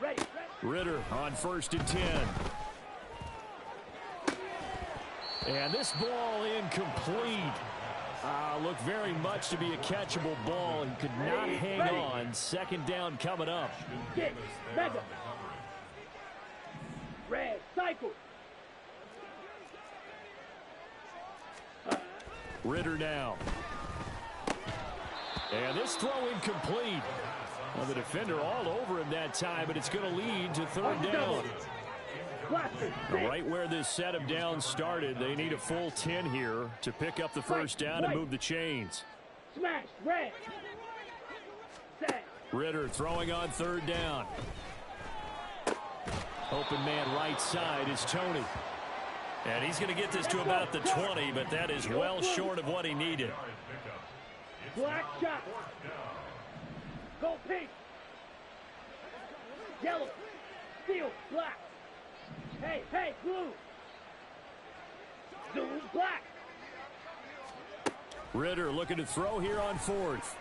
Ready. Ritter on first and 10. And this ball incomplete. Looked very much to be a catchable ball. He could not hang on. Second down coming up. Get mega. Red cycle. Ritter now. And this throw incomplete. Well, the defender all over him that time, but it's going to lead to third down. Right where this set of downs started, they need a full 10 here to pick up the first down and move the chains. Smash, red. Ritter throwing on third down. Open man right side is Tony. And he's going to get this to about the 20, but that is well short of what he needed. Black shot. Go pink. Yellow. Steel. Black. Hey, hey, blue. Zoom. Black. Ritter looking to throw here on fourth.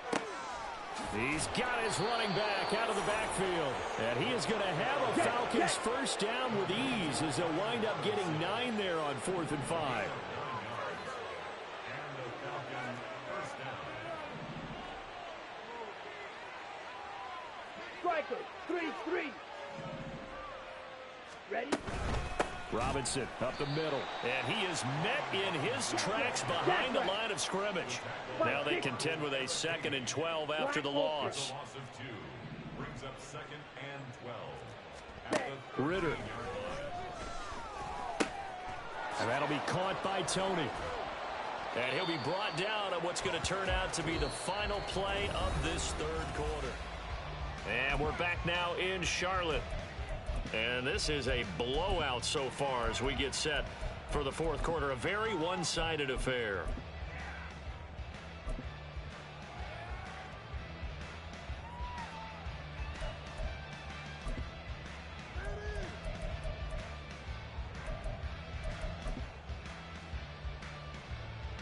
He's got his running back out of the backfield. And he is going to have a Falcons first down with ease as they'll wind up getting 9 there on 4th and 5. Striker, 3-3. Ready? Robinson up the middle. And he is met in his tracks behind the line of scrimmage. Now they contend with a 2nd and 12 after the loss. Brings up 2nd and 12. Ritter. And that'll be caught by Tony. And he'll be brought down on what's going to turn out to be the final play of this third quarter. And we're back now in Charlotte. And this is a blowout so far as we get set for the fourth quarter. A very one-sided affair.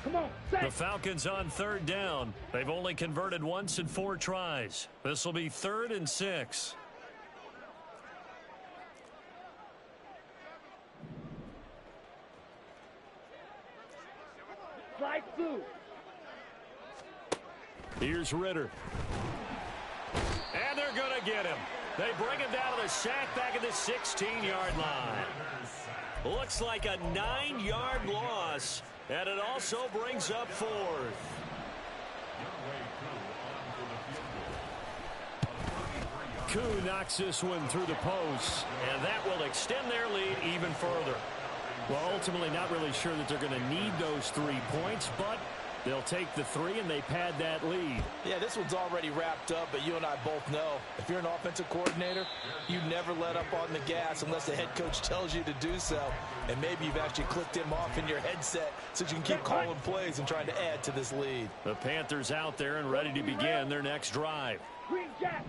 Come on, The Falcons on third down. They've only converted once in 4 tries. This will be 3rd and 6. Slide through. Here's Ritter. And they're going to get him. They bring him down to the sack back at the 16-yard line. Looks like a 9-yard loss. And it also brings up 4th. Koo knocks this one through the post. And that will extend their lead even further. Well, ultimately not really sure that they're going to need those 3 points, but they'll take the 3 and they pad that lead. Yeah, this one's already wrapped up, but you and I both know if you're an offensive coordinator, you never let up on the gas unless the head coach tells you to do so. And maybe you've actually clicked him off in your headset so you can keep calling plays and trying to add to this lead. The Panthers out there and ready to begin their next drive.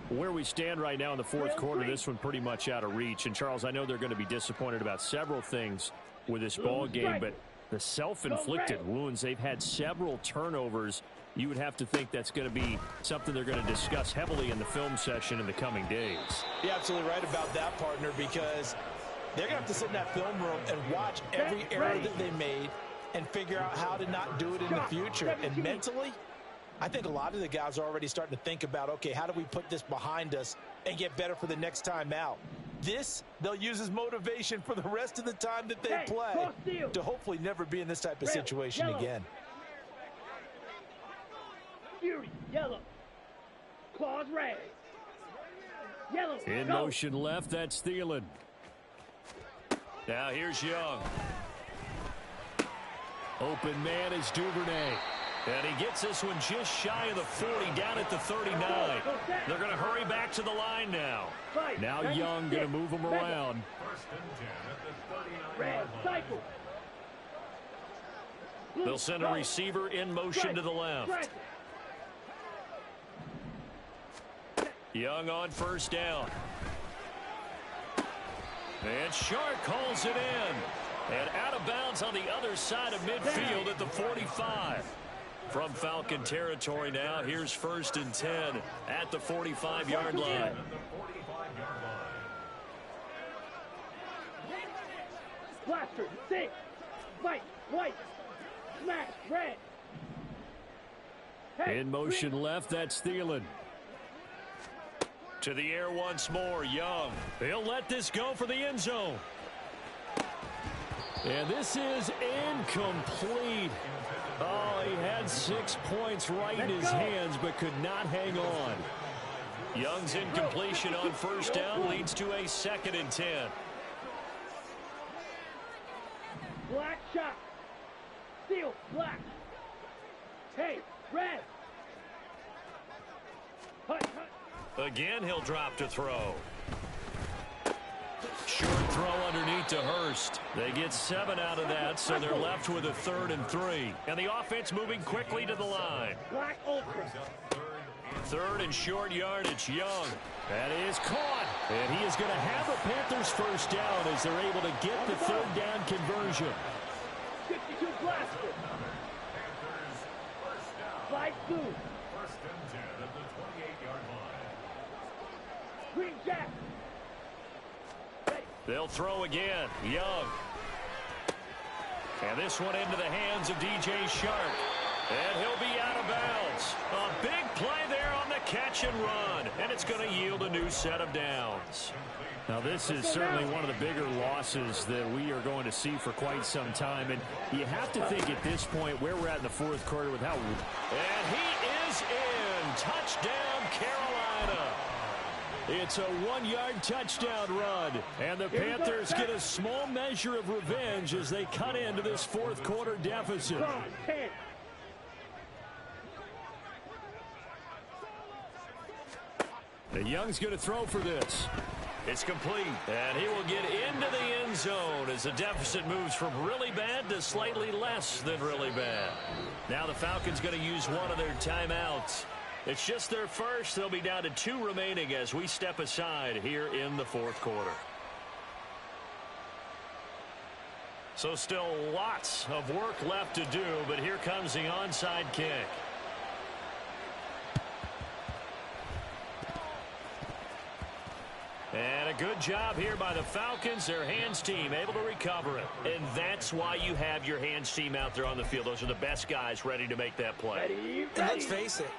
Where we stand right now in the fourth quarter, this one pretty much out of reach. And, Charles, I know they're going to be disappointed about several things with this ball game, but the self-inflicted wounds, they've had several turnovers. You would have to think that's going to be something they're going to discuss heavily in the film session in the coming days. You're absolutely right about that, partner, because they're going to have to sit in that film room and watch every error that they made and figure out how to not do it in the future. And mentally, I think a lot of the guys are already starting to think about, okay, how do we put this behind us and get better for the next time out? This, they'll use as motivation for the rest of the time that they play to hopefully never be in this type of situation again. Fury, yellow. Claws red. Yellow. In motion left, that's Thielen. Now here's Young. Open man is Duvernay. And he gets this one just shy of the 40, down at the 39. They're going to hurry back to the line now. Now Young going to move him around. Red cycle. They'll send a receiver in motion to the left. Young on first down. And Shark calls it in. And out of bounds on the other side of midfield at the 45. From Falcon territory now, here's 1st and 10 at the 45-yard line. Blaster, 6. Fight, white. Smash, red. In motion left, that's Thielen. To the air once more, Young. He'll let this go for the end zone. And this is incomplete. Oh, he had 6 points right in his hands, but could not hang on. Young's incompletion on first down leads to a 2nd and 10. Black shot. Steel, black. Hey, red. Hut, hut. Again, he'll drop to throw. Short throw underneath to Hurst. They get 7 out of that, so they're left with a 3rd and 3. And the offense moving quickly to the line. Black ultra. 3rd and short yardage, Young. That is caught. And he is going to have a Panthers first down as they're able to get the 3rd down conversion. 52 blaster. Slide through. 1st and 10 at the 28-yard line. Green jack. They'll throw again. Young. And this one into the hands of DJ Shark. And he'll be out of bounds. A big play there on the catch and run. And it's going to yield a new set of downs. Now, this is certainly one of the bigger losses that we are going to see for quite some time. And you have to think at this point where we're at in the 4th quarter with how... And he is in. Touchdown, Carolina. It's a 1-yard touchdown run. And the Panthers get a small measure of revenge as they cut into this 4th quarter deficit. The Young's going to throw for this. It's complete, and he will get into the end zone as the deficit moves from really bad to slightly less than really bad. Now the Falcons going to use one of their timeouts. It's just their first. They'll be down to 2 remaining as we step aside here in the 4th quarter. So still lots of work left to do, but here comes the onside kick. And a good job here by the Falcons, their hands team, able to recover it. And that's why you have your hands team out there on the field. Those are the best guys ready to make that play. And let's face it,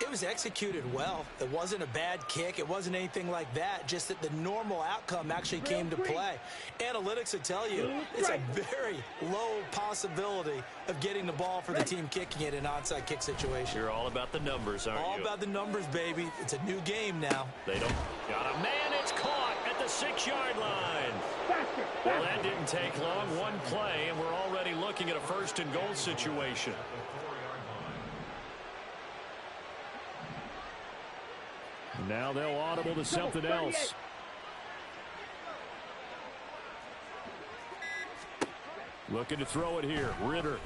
it was executed well. It wasn't a bad kick. It wasn't anything like that. Just that the normal outcome actually came to play. Analytics will tell you it's a very low possibility of getting the ball for the team kicking it in an onside kick situation. You're all about the numbers, aren't you? All about the numbers, baby. It's a new game now. They don't. Got a man. It's caught at the 6-yard line. Well, that didn't take long. One play, and we're already looking at a 1st and goal situation. Now they'll audible to something else. Looking to throw it here. Ritter.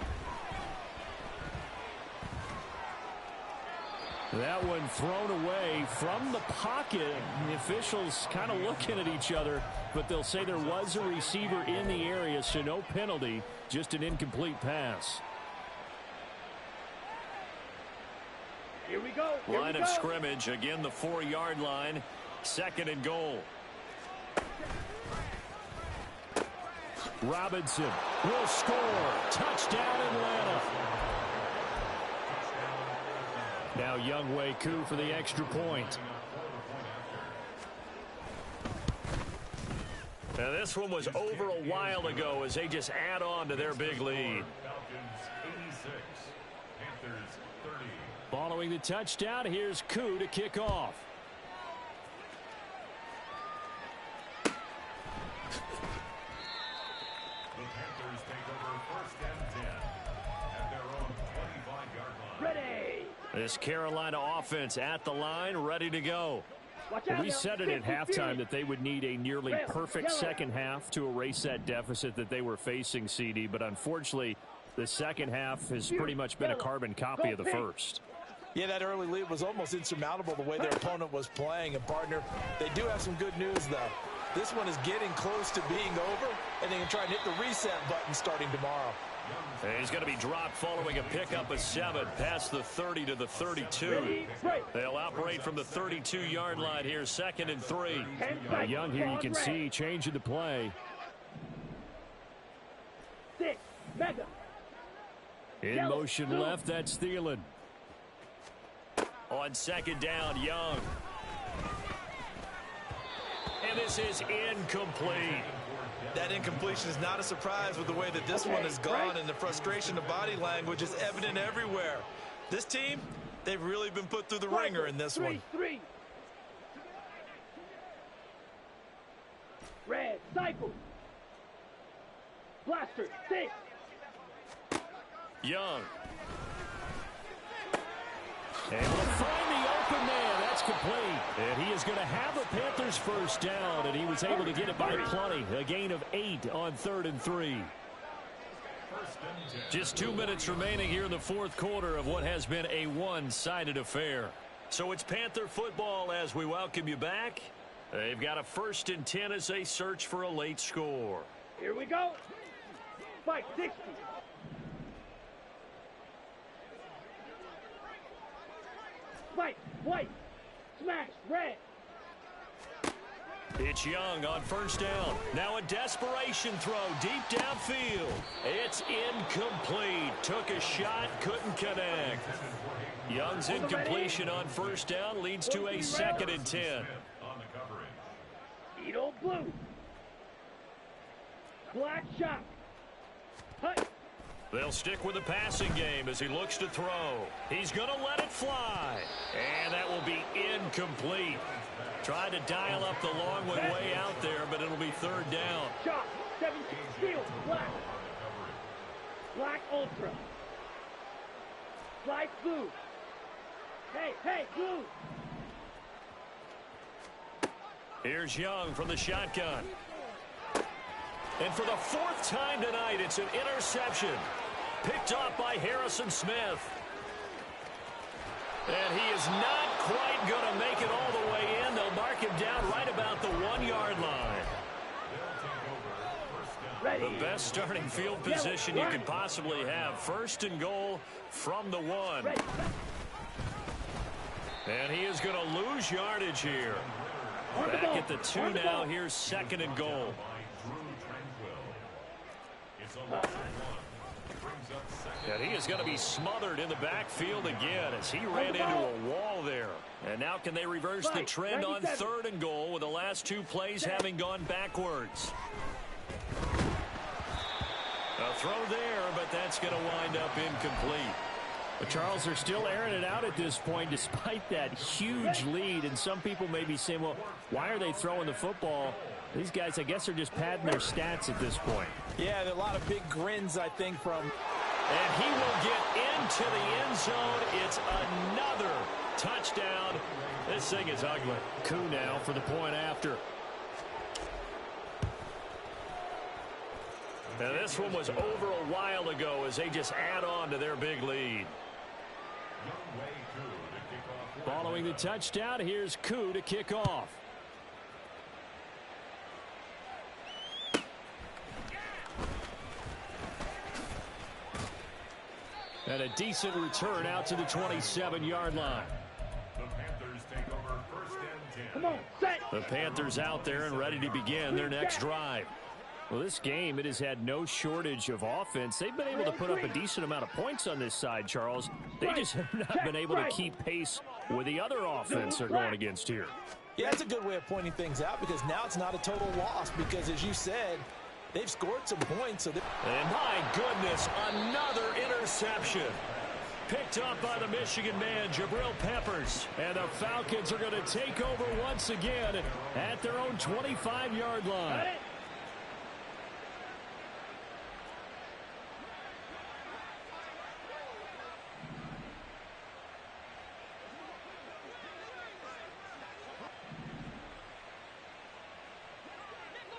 That one thrown away from the pocket. The officials kind of looking at each other, but they'll say there was a receiver in the area, so no penalty, just an incomplete pass. Here we go. Line of scrimmage, again the 4-yard line, 2nd and goal. Robinson will score. Touchdown, Atlanta. Now Young Koo for the extra point. Now this one was over a while ago as they just add on to their big lead. Following the touchdown, here's Koo to kick off. The Panthers take over 1st and 10 at their own 25-yard line. Ready. This Carolina offense at the line, ready to go. We said it at halftime that they would need a nearly perfect second half to erase that deficit that they were facing, CD, but unfortunately, the second half has pretty much been a carbon copy of the first. Yeah, that early lead was almost insurmountable the way their opponent was playing. And, partner, they do have some good news, though. This one is getting close to being over, and they can try and hit the reset button starting tomorrow. And he's going to be dropped following a pickup of 7 past the 30 to the 32. They'll operate from the 32-yard line here, 2nd and 3. Young here, you can see changing the play. 6, mega. In motion left, that's Thielen. On second down, Young. And this is incomplete. That incompletion is not a surprise with the way that this one has gone, and the frustration of body language is evident everywhere. This team, they've really been put through the ringer in this one. 3-3. Red, cycle. Blaster, 6. Young. Able to find the open man. That's complete. And he is going to have a Panthers first down, and he was able to get it by plenty. A gain of 8 on 3rd and 3. Just 2 minutes remaining here in the fourth quarter of what has been a one-sided affair. So it's Panther football as we welcome you back. They've got a 1st and 10 as they search for a late score. Here we go. Spike, 60. Spike, white. Smash, red. It's Young on first down. Now a desperation throw deep downfield. It's incomplete. Took a shot, couldn't connect. Young's incompletion on first down leads to a 2nd and 10. Edo blue. Black shot. Hut. They'll stick with the passing game as he looks to throw. He's going to let it fly. And that will be incomplete. Tried to dial up the long one way out there, but it'll be 3rd down. Shot. 17. Steel. Black. Black ultra. Light blue. Hey, blue. Here's Young from the shotgun. And for the 4th time tonight, it's an interception. Picked off by Harrison Smith. And he is not quite going to make it all the way in. They'll mark him down right about the 1-yard line. Ready. The best starting field position you could possibly have. 1st and goal from the 1. Ready. And he is going to lose yardage here. Back at the 2 now. Here's 2nd and goal. And he is going to be smothered in the backfield again as he ran into a wall there. And now can they reverse the trend on 3rd and goal with the last 2 plays having gone backwards? A throw there, but that's going to wind up incomplete. But Charles, they're still airing it out at this point despite that huge lead. And some people may be saying, well, why are they throwing the football? These guys, I guess, are just padding their stats at this point. Yeah, there are a lot of big grins, I think, from... And he will get into the end zone. It's another touchdown. This thing is ugly. Coup now for the point after. Now this one was over a while ago as they just add on to their big lead. Following the touchdown, here's Coup to kick off. And a decent return out to the 27-yard line. The Panthers take over 1st and 10. Come on, set. The Panthers out there and ready to begin their next drive. Well, this game, it has had no shortage of offense. They've been able to put up a decent amount of points on this side, Charles. They just have not been able to keep pace with the other offense they're going against here. Yeah, that's a good way of pointing things out because now it's not a total loss because, as you said, they've scored some points. So and my goodness, another interception. Picked up by the Michigan man, Jabril Peppers. And the Falcons are going to take over once again at their own 25-yard line.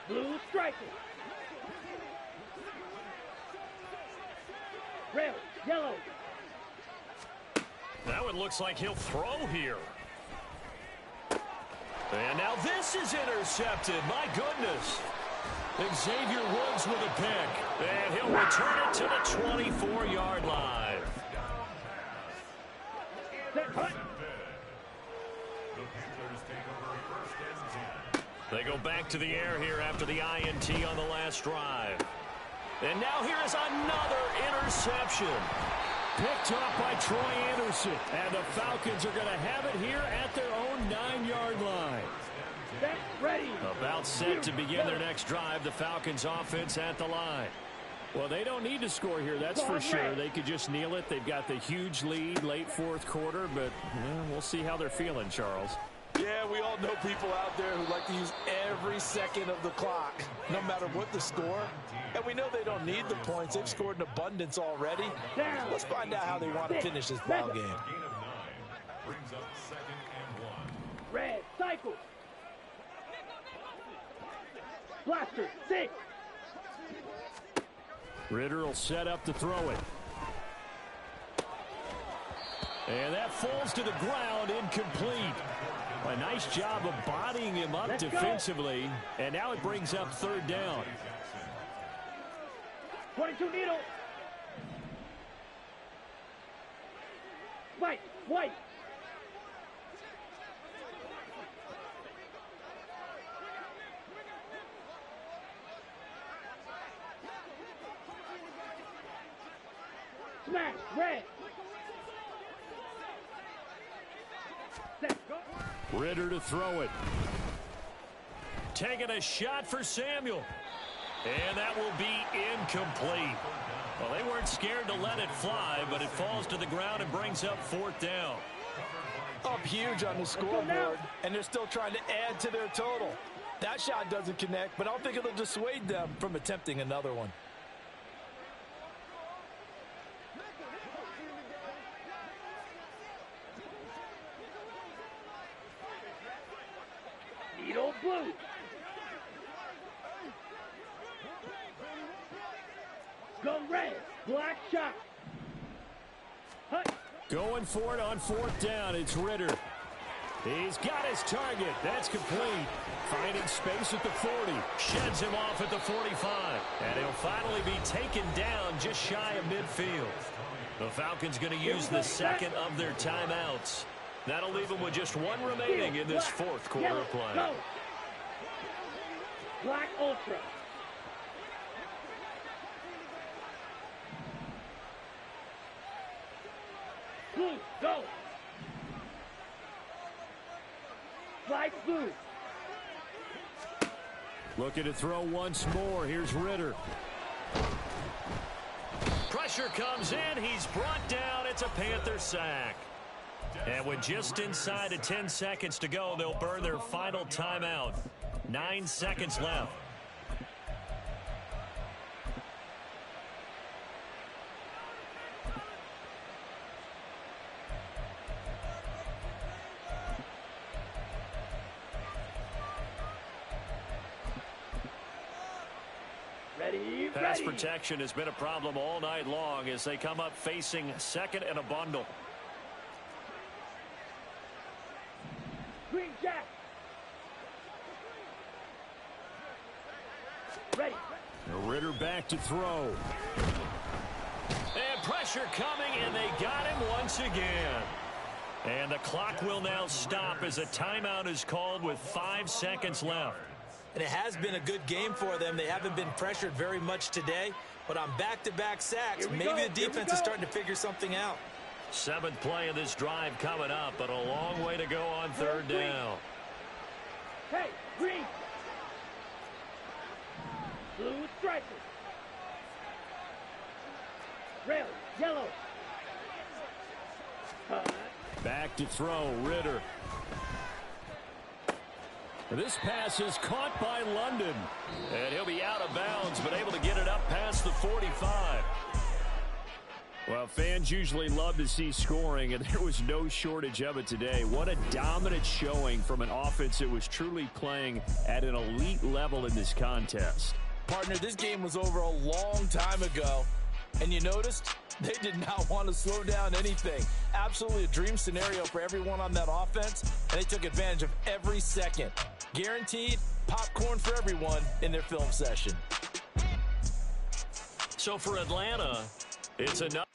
Blue striker. Red, yellow. That one looks like he'll throw here. And now this is intercepted. My goodness. Xavier Woods with a pick. And he'll return it to the 24-yard line. They go back to the air here after the INT on the last drive. And now here is another interception. Picked off by Troy Anderson. And the Falcons are going to have it here at their own 9-yard line. Set, ready. About set to begin their next drive. The Falcons offense at the line. Well, they don't need to score here, that's for sure. They could just kneel it. They've got the huge lead late fourth quarter, but we'll see how they're feeling, Charles. Yeah, we all know people out there who like to use every second of the clock, no matter what the score. And we know they don't need the points. They've scored in abundance already. Let's find out how they want to finish this ball game. Gain of 9 brings up 2nd and 1. Red, cycle. Blaster, 6. Ritter will set up to throw it. And that falls to the ground, incomplete. A nice job of bodying him up defensively. And now it brings up 3rd down. 22 needle. White, white. Smash, red. Set, go. Ritter to throw it. Taking a shot for Samuel. And that will be incomplete. Well, they weren't scared to let it fly, but it falls to the ground and brings up 4th down. Up huge on the scoreboard, and they're still trying to add to their total. That shot doesn't connect, but I don't think it'll dissuade them from attempting another one. Needle blue. Go red. Black shot. Hut. Going for it on 4th down. It's Ritter. He's got his target. That's complete. Finding space at the 40. Sheds him off at the 45. And he'll finally be taken down just shy of midfield. The Falcons going to use the 2nd of their timeouts. That'll leave them with just 1 remaining in this 4th quarter of play. Go. Black ultra. Blue, go. Black blue. Looking to throw once more. Here's Ritter. Pressure comes in. He's brought down. It's a Panther sack. And with just inside of 10 seconds to go, they'll burn their final timeout. 9 seconds left. Ready, Pass ready. protection has been a problem all night long as they come up facing 2nd and a bundle. Green jack. Ready. Ritter back to throw. And pressure coming, and they got him once again. And the clock will now stop as a timeout is called with 5 seconds left. And it has been a good game for them. They haven't been pressured very much today, but on back-to-back sacks, maybe the defense is starting to figure something out. 7th play of this drive coming up, but a long way to go on 3rd down. Hey, green. Blue striker. Red, yellow. Back to throw. Ritter. This pass is caught by London. And he'll be out of bounds, but able to get it up past the 45. Well, fans usually love to see scoring, and there was no shortage of it today. What a dominant showing from an offense that was truly playing at an elite level in this contest. Partner, this game was over a long time ago, and you noticed they did not want to slow down anything. Absolutely a dream scenario for everyone on that offense, and they took advantage of every second. Guaranteed popcorn for everyone in their film session. So for Atlanta, it's enough.